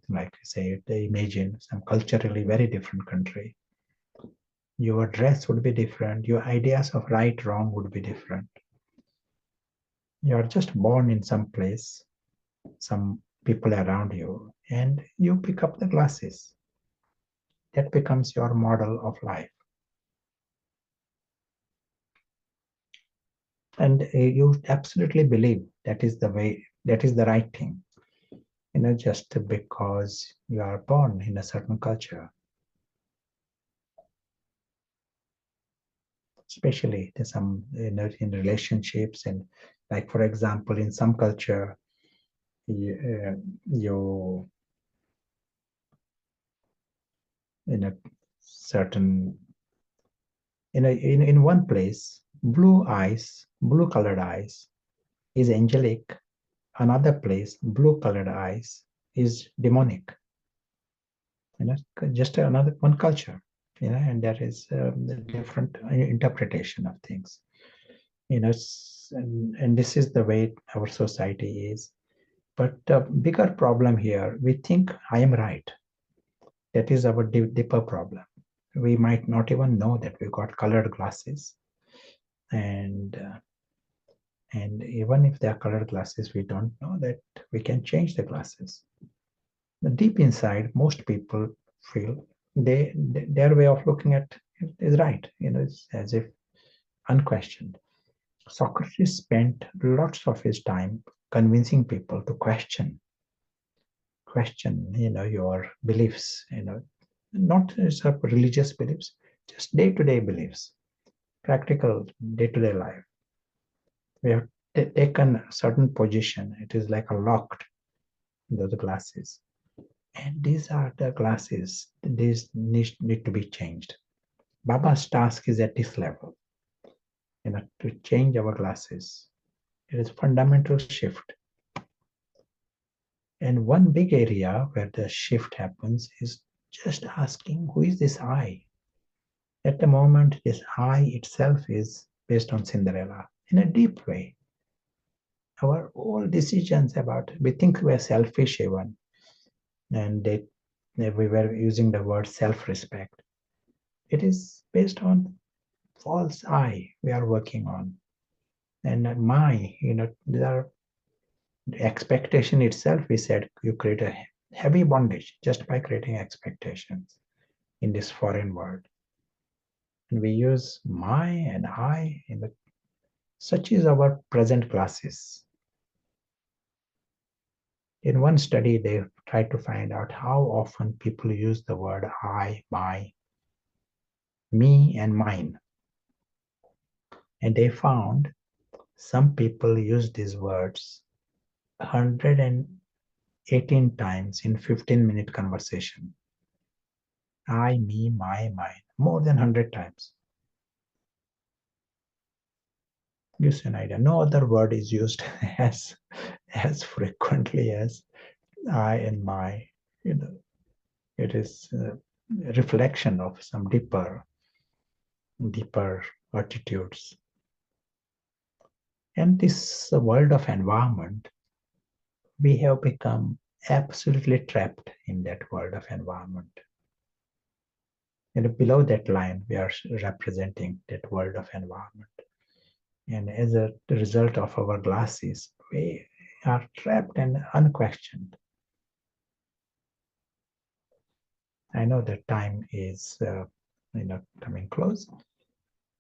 like say, imagine some culturally very different country, your dress would be different, your ideas of right, wrong would be different. You are just born in some place, some people around you, and you pick up the glasses. That becomes your model of life. And you absolutely believe that is the way, that is the right thing, just because you are born in a certain culture. Especially some in relationships, and like, for example, in some culture, you in a certain in one place, blue colored eyes is angelic. Another place, blue colored eyes is demonic. Just another one culture, and there is a different interpretation of things. And this is the way our society is. But the bigger problem here, we think I am right. That is our deeper problem. We might not even know that we got colored glasses. And And even if they are colored glasses, we don't know that we can change the glasses. But deep inside, most people feel their way of looking at it is right. It's as if unquestioned. Socrates spent lots of his time convincing people to question, your beliefs, not sort of religious beliefs, just day-to-day beliefs, practical day-to-day life. We have taken a certain position. It is like a locked, the glasses. And these are the glasses. These need to be changed. Baba's task is at this level, to change our glasses. It is fundamental shift. And one big area where the shift happens is just asking, who is this I? At the moment, this I itself is based on Cinderella in a deep way. Our all decisions about, we think we are selfish even, and we were using the word self-respect. It is based on false I we are working on. And there are the expectation itself, we said, you create a heavy bondage just by creating expectations in this foreign world. And we use my and I such is our present classes. In one study, they tried to find out how often people use the word I, my, me, and mine. And they found some people use these words 118 times in 15-minute conversation. I, me, my, mine, more than 100 times. Gives an idea. No other word is used as frequently as I and my. It is a reflection of some deeper attitudes. And this world of environment, we have become absolutely trapped in that world of environment. And below that line, we are representing that world of environment. And as a result of our glasses, we are trapped and unquestioned. I know that time is coming close,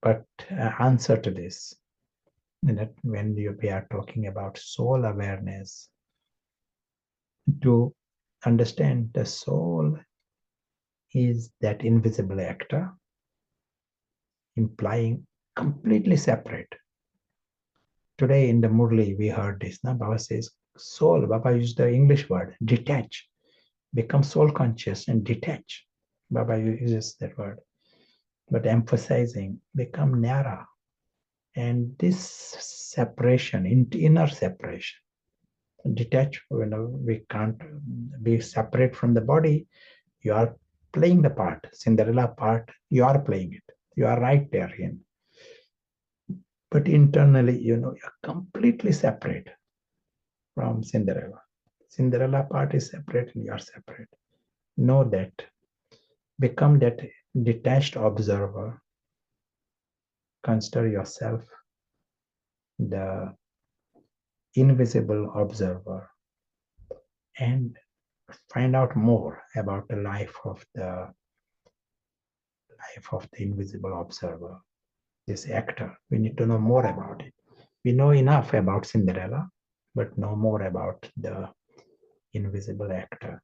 but answer to this, when we are talking about soul awareness, to understand the soul is that invisible actor, implying completely separate. Today in the Murli, we heard this. Baba says, soul, Baba used the English word, detach, become soul conscious and detach. Baba uses that word, but emphasizing, become nara. And this separation, inner separation, detach, we can't be separate from the body. You are playing the part, Cinderella part, you are playing it. You are right there in. But internally, you're completely separate from Cinderella. Cinderella part is separate and you are separate. Know that. Become that detached observer. Consider yourself the invisible observer and find out more about the life of the invisible observer, this actor. We need to know more about it. We know enough about Cinderella, but know more about the invisible actor.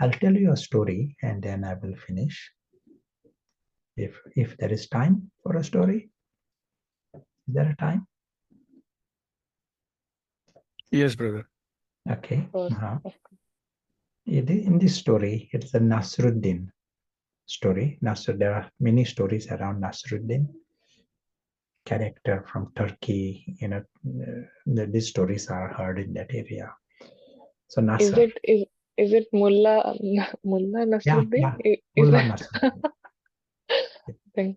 I'll tell you a story and then I will finish. If there is time for a story. Is there a time? Yes, brother. Okay. Of In this story, it is a Nasruddin story. There are many stories around Nasruddin, character from Turkey. These stories are heard in that area. So Is Nasr. it Mullah Nasruddin? Yeah. Mullah Nasruddin.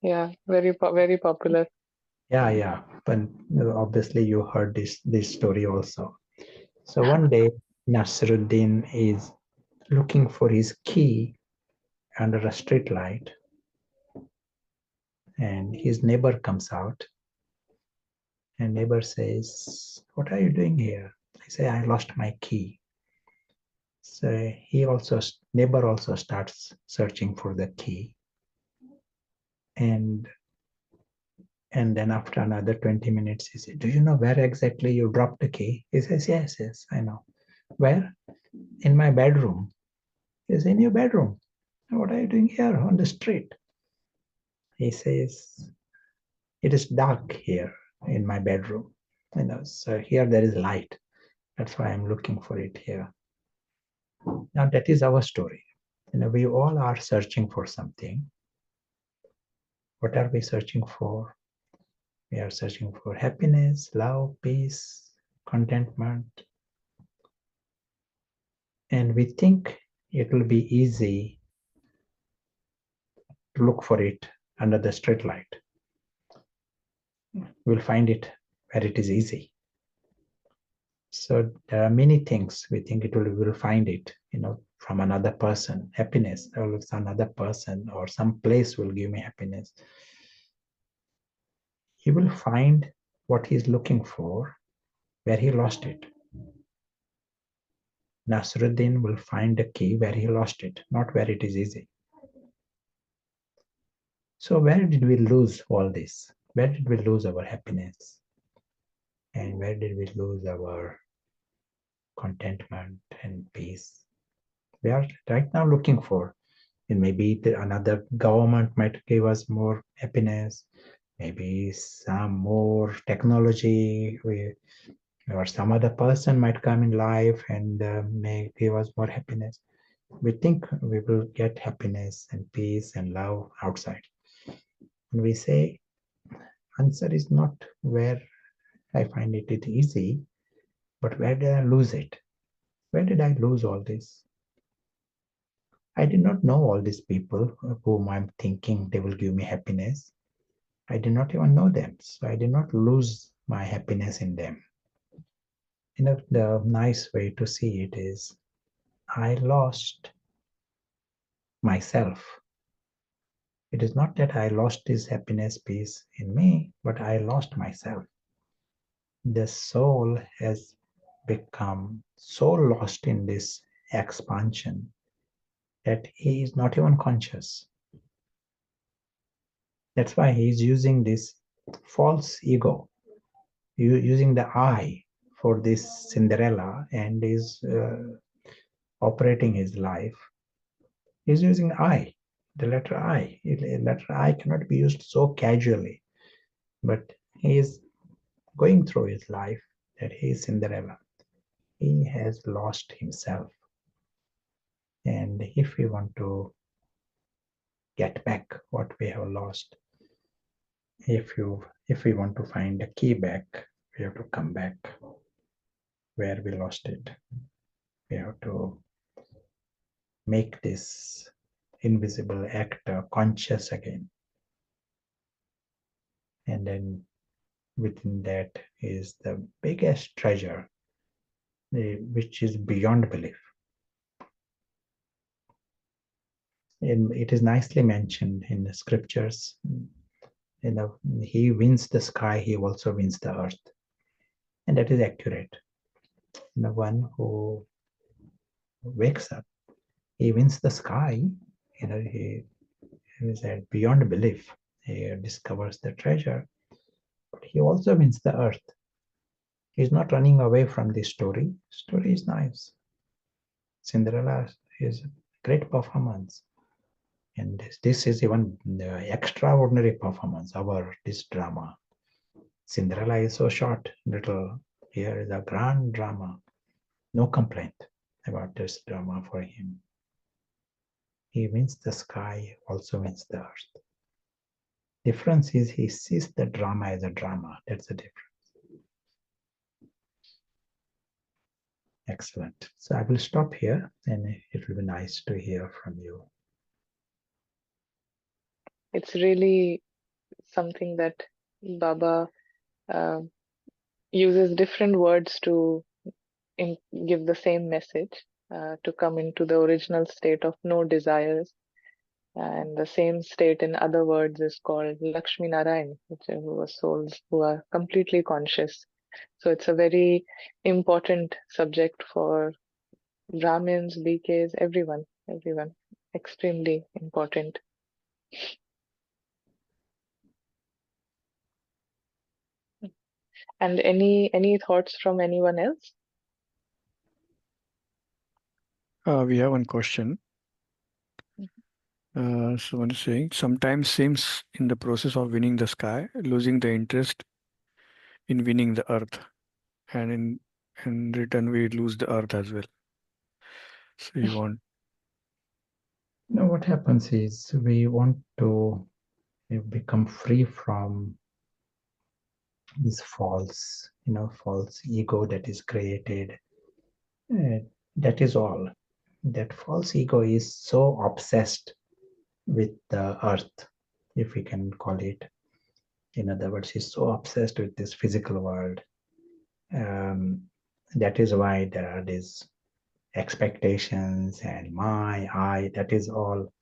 Yeah, very popular. Yeah. But obviously you heard this story also. So one day Nasruddin is looking for his key under a street light, and his neighbor comes out And neighbor says, "What are you doing here?" I say, "I lost my key." So neighbor also starts searching for the key. And then after another 20 minutes, he said, "Do you know where exactly you dropped the key?" He says, yes, I know." "Where?" "In my bedroom." He says, "In your bedroom? What are you doing here on the street?" He says, "It is dark here in my bedroom. So here there is light. That's why I'm looking for it here." Now that is our story. We all are searching for something. What are we searching for? We are searching for happiness, love, peace, contentment. And we think it will be easy to look for it under the street light. We'll find it where it is easy. So there are many things we think we'll find it, from another person. Happiness, or another person or some place will give me happiness. He will find what he's looking for where he lost it. Nasruddin will find the key where he lost it, not where it is easy. So where did we lose all this? Where did we lose our happiness? And where did we lose our contentment and peace? We are right now looking for, and maybe another government might give us more happiness, maybe some more technology, or some other person might come in life and may give us more happiness. We think we will get happiness and peace and love outside. And we say, answer is not where I find it easy, but where did I lose it? Where did I lose all this? I did not know all these people whom I'm thinking they will give me happiness. I did not even know them. So I did not lose my happiness in them. The nice way to see it is, I lost myself. It is not that I lost this happiness, peace in me, but I lost myself. The soul has become so lost in this expansion that he is not even conscious. That's why he is using this false ego, using the I for this Cinderella, and is operating his life. He's using I, the letter I. The letter I cannot be used so casually, but he is going through his life that he is Cinderella. He has lost himself. And if we want to get back what we have lost, if we want to find the key back, we have to come back where we lost it. We have to make this invisible actor conscious again. And then within that is the biggest treasure, which is beyond belief. And it is nicely mentioned in the scriptures. He wins the sky, he also wins the earth. And that is accurate. The one who wakes up, he wins the sky. He is at beyond belief. He discovers the treasure, but he also wins the earth. He's not running away from the story. Story is nice. Cinderella is a great performance. And this is even the extraordinary performance, this drama. Cinderella is so short, little. Here is a grand drama. No complaint about this drama for him. He wins the sky, also wins the earth. Difference is he sees the drama as a drama. That's the difference. Excellent. So I will stop here, and it will be nice to hear from you. It's really something that Baba uses different words to give the same message, to come into the original state of no desires. And the same state in other words is called Lakshmi Narayan, which are souls who are completely conscious. So it's a very important subject for Brahmins, BKs, everyone, extremely important. And any thoughts from anyone else? We have one question. Someone is saying, sometimes seems in the process of winning the sky, losing the interest in winning the earth, and in return we lose the earth as well. So you want What happens is we want to become free from this false ego that is created. That is all. That false ego is so obsessed with the earth, if we can call it. In other words, he's so obsessed with this physical world. That is why there are these expectations and I. That is all.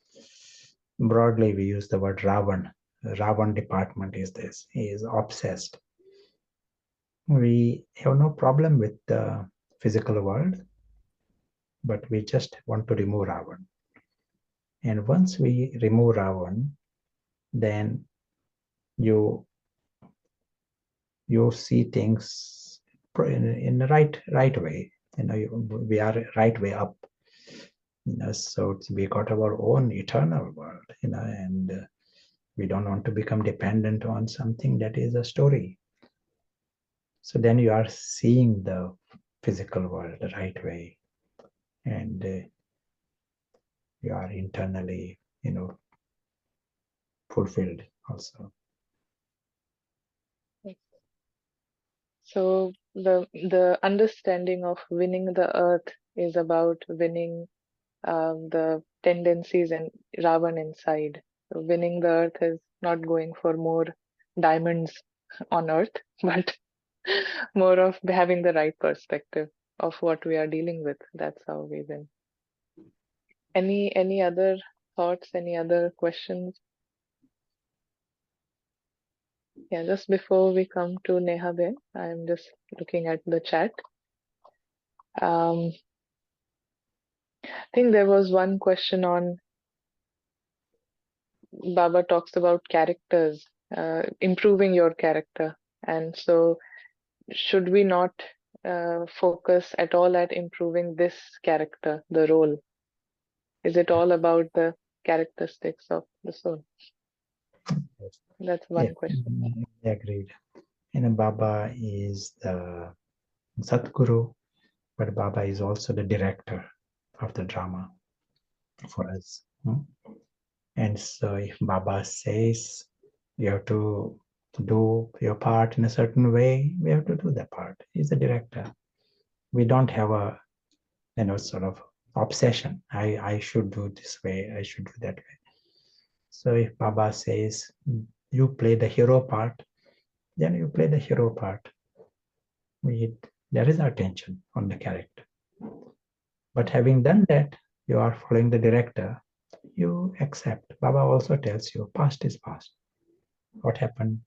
Broadly, we use the word Ravan. Ravan department is this. He is obsessed. We have no problem with the physical world, but we just want to remove Ravan. And once we remove Ravan, then you see things in the right way. We are right way up. So we got our own eternal world. And we don't want to become dependent on something that is a story. So then you are seeing the physical world the right way, and you are internally, fulfilled also. So the understanding of winning the earth is about winning the tendencies and Ravan inside. So winning the earth is not going for more diamonds on earth, but more of having the right perspective of what we are dealing with. That's how we win. Any other thoughts? Any other questions? Yeah, just before we come to Neha Ben, I'm just looking at the chat. I think there was one question on Baba talks about characters, improving your character. And so, should we not focus at all at improving this character, the role? Is it all about the characteristics of the soul? Yes. That's one question. Agreed. Baba is the Satguru, but Baba is also the director of the drama for us. And so if Baba says you have to do your part in a certain way, we have to do that part. He's the director. We don't have a sort of obsession. I should do this way, I should do that way. So if Baba says you play the hero part, then you play the hero part. There is attention on the character. But having done that, you are following the director, you accept. Baba also tells you past is past. What happened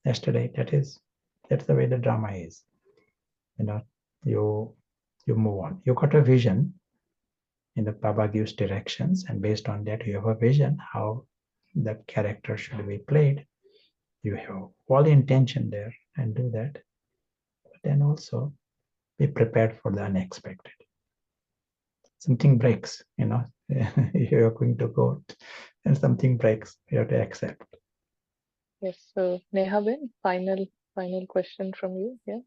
yesterday, that's the way the drama is. You move on. You got a vision, Baba gives directions, and based on that you have a vision how the character should be played. You have all the intention there and do that. But then also be prepared for the unexpected. Something breaks, you're going to go and something breaks, you have to accept. Yes, so Neha Ben, final question from you. Yeah.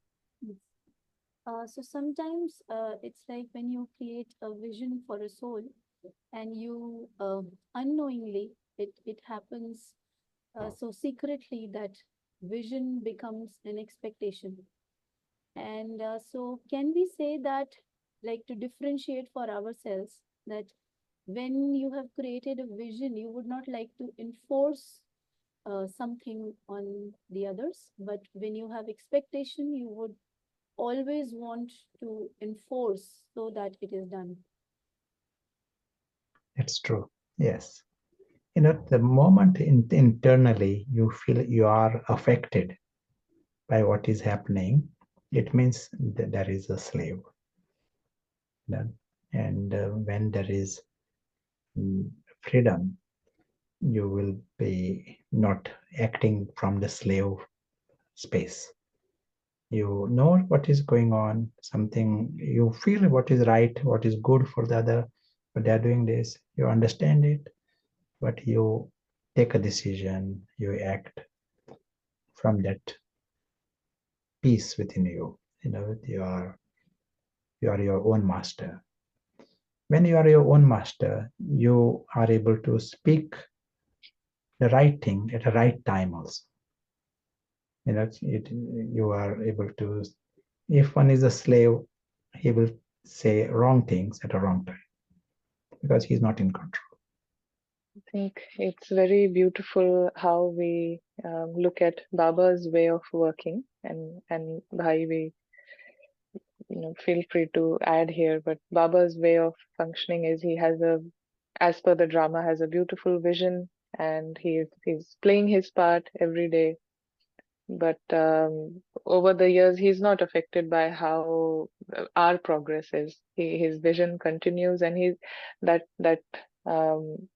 So sometimes it's like when you create a vision for a soul and you unknowingly, it happens so secretly that vision becomes an expectation. And so can we say that, like, to differentiate for ourselves, that when you have created a vision, you would not like to enforce something on the others, but when you have expectation, you would always want to enforce so that it is done. It's true. Yes. The moment internally you feel you are affected by what is happening, it means that there is a slave. And when there is freedom, you will be not acting from the slave space. You know what is going on, something, you feel what is right, what is good for the other, but they are doing this, you understand it, but you take a decision, you act from that peace within you. You are your own master. When you are your own master, you are able to speak the right thing at the right time also. You are able to, if one is a slave, he will say wrong things at a wrong time because he's not in control. I think it's very beautiful how we look at Baba's way of working, and Bhai, we feel free to add here, but Baba's way of functioning is he has as per the drama, has a beautiful vision, and he's playing his part every day. But over the years, he's not affected by how our progress is. His vision continues, and that um,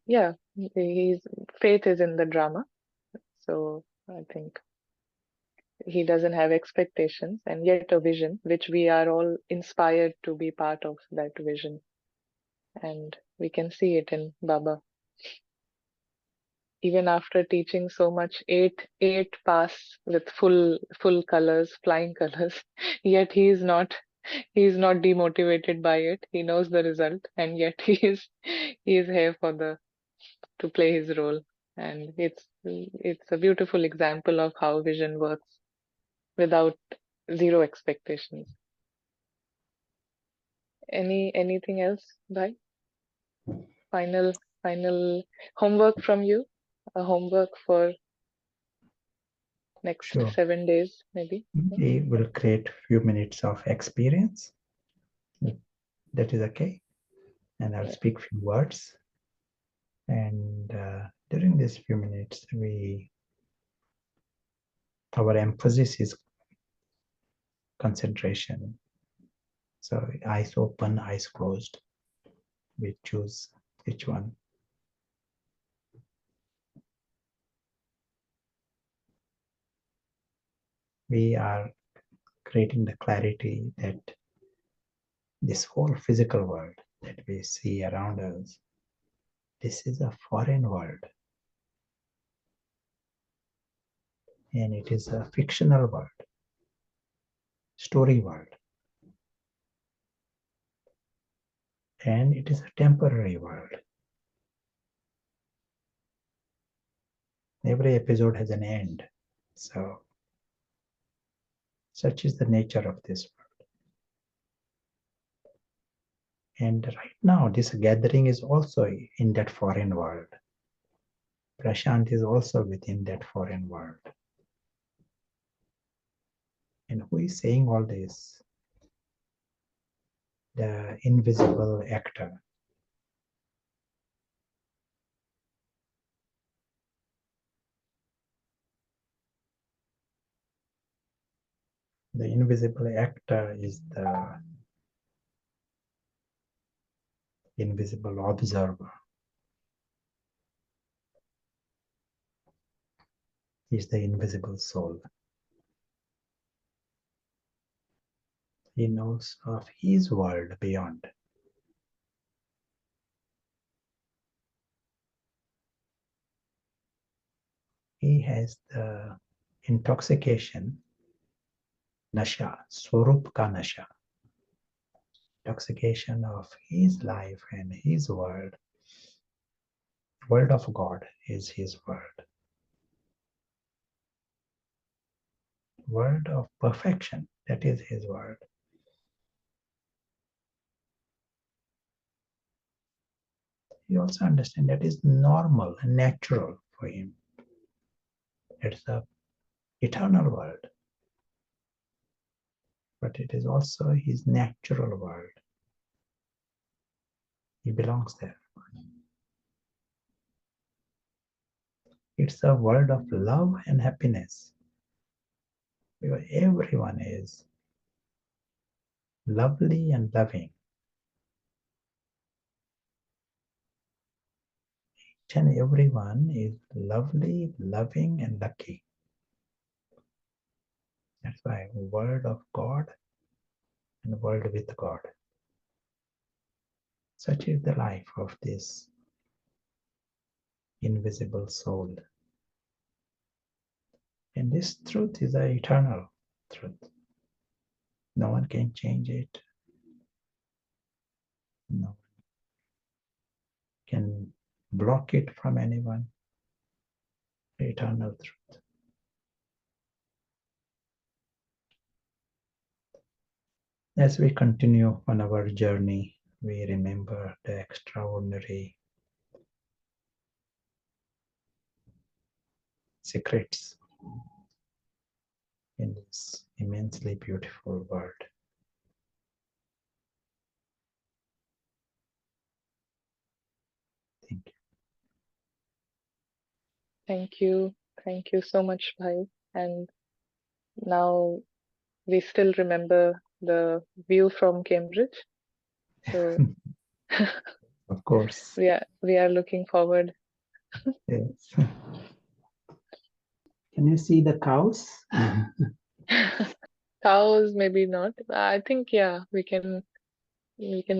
yeah, his faith is in the drama. So I think he doesn't have expectations and yet a vision, which we are all inspired to be part of that vision. And we can see it in Baba. Even after teaching so much, eight pass with full colors, flying colors, yet he's not demotivated by it. He knows the result, and yet he is here to play his role. And it's a beautiful example of how vision works without zero expectations. Anything else, Bhai? Final homework from you? A homework for next Sure. 7 days, maybe? We will create few minutes of experience. That is okay. And I'll speak few words. And during these few minutes, our emphasis is concentration. So eyes open, eyes closed. We choose which one. We are creating the clarity that this whole physical world that we see around us, this is a foreign world. And it is a fictional world, story world. And it is a temporary world. Every episode has an end. So, such is the nature of this world. And right now, this gathering is also in that foreign world. Prashant is also within that foreign world. And who is saying all this? The invisible actor. The invisible actor is the invisible observer. He is the invisible soul. He knows of his world beyond. He has the intoxication, nasha, swarup ka nasha. Intoxication of his life and his world. World of God is his world. World of perfection, that is his world. You also understand that is normal and natural for him. It's the eternal world. But it is also his natural world. He belongs there. It's a world of love and happiness. Where everyone is lovely and loving. Each and everyone is lovely, loving, and lucky. That's why word of God and world with God. Such is the life of this invisible soul. And this truth is an eternal truth. No one can change it. No one can block it from anyone. Eternal truth. As we continue on our journey, we remember the extraordinary secrets in this immensely beautiful world. Thank you. Thank you. Thank you so much, Bhai. And now we still remember the view from Cambridge. So Of course. we are looking forward. Yes. Can you see the cows? Cows, maybe not. I think we can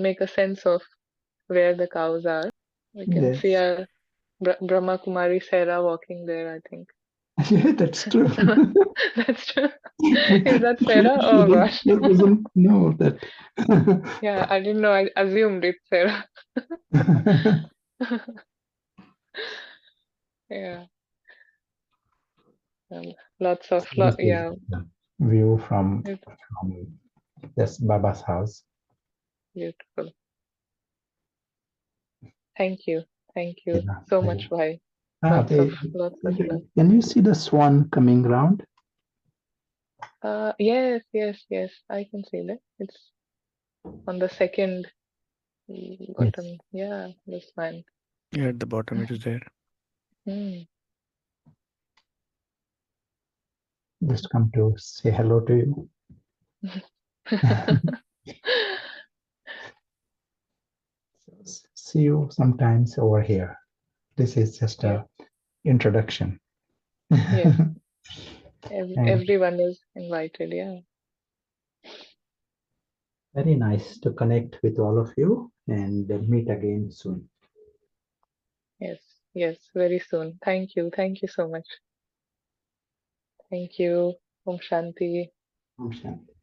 make a sense of where the cows are. We can see Yes. our Brahmakumari Sarah walking there, I think. Yeah, that's true. That's true. Is that Sarah? Oh gosh. She doesn't know that. Yeah, I didn't know. I assumed it's Sarah. Yeah. Lots of This is yeah. the view from It's this Baba's house. beautiful. Thank you. Thank you Yeah. so much, Bhai. Ah, Lots of love. can you see the swan coming round? Yes, I can see that. It's on the second bottom. Yes. Yeah, this one. Yeah, at the bottom it is there. Hmm. Just come to say hello to you. See you sometimes over here. This is just Yes, a introduction. yes. And Everyone is invited. Yeah. very nice to connect with all of you and meet again soon. Yes, very soon. Thank you. Thank you so much. Thank you. Om Shanti. Om Shanti.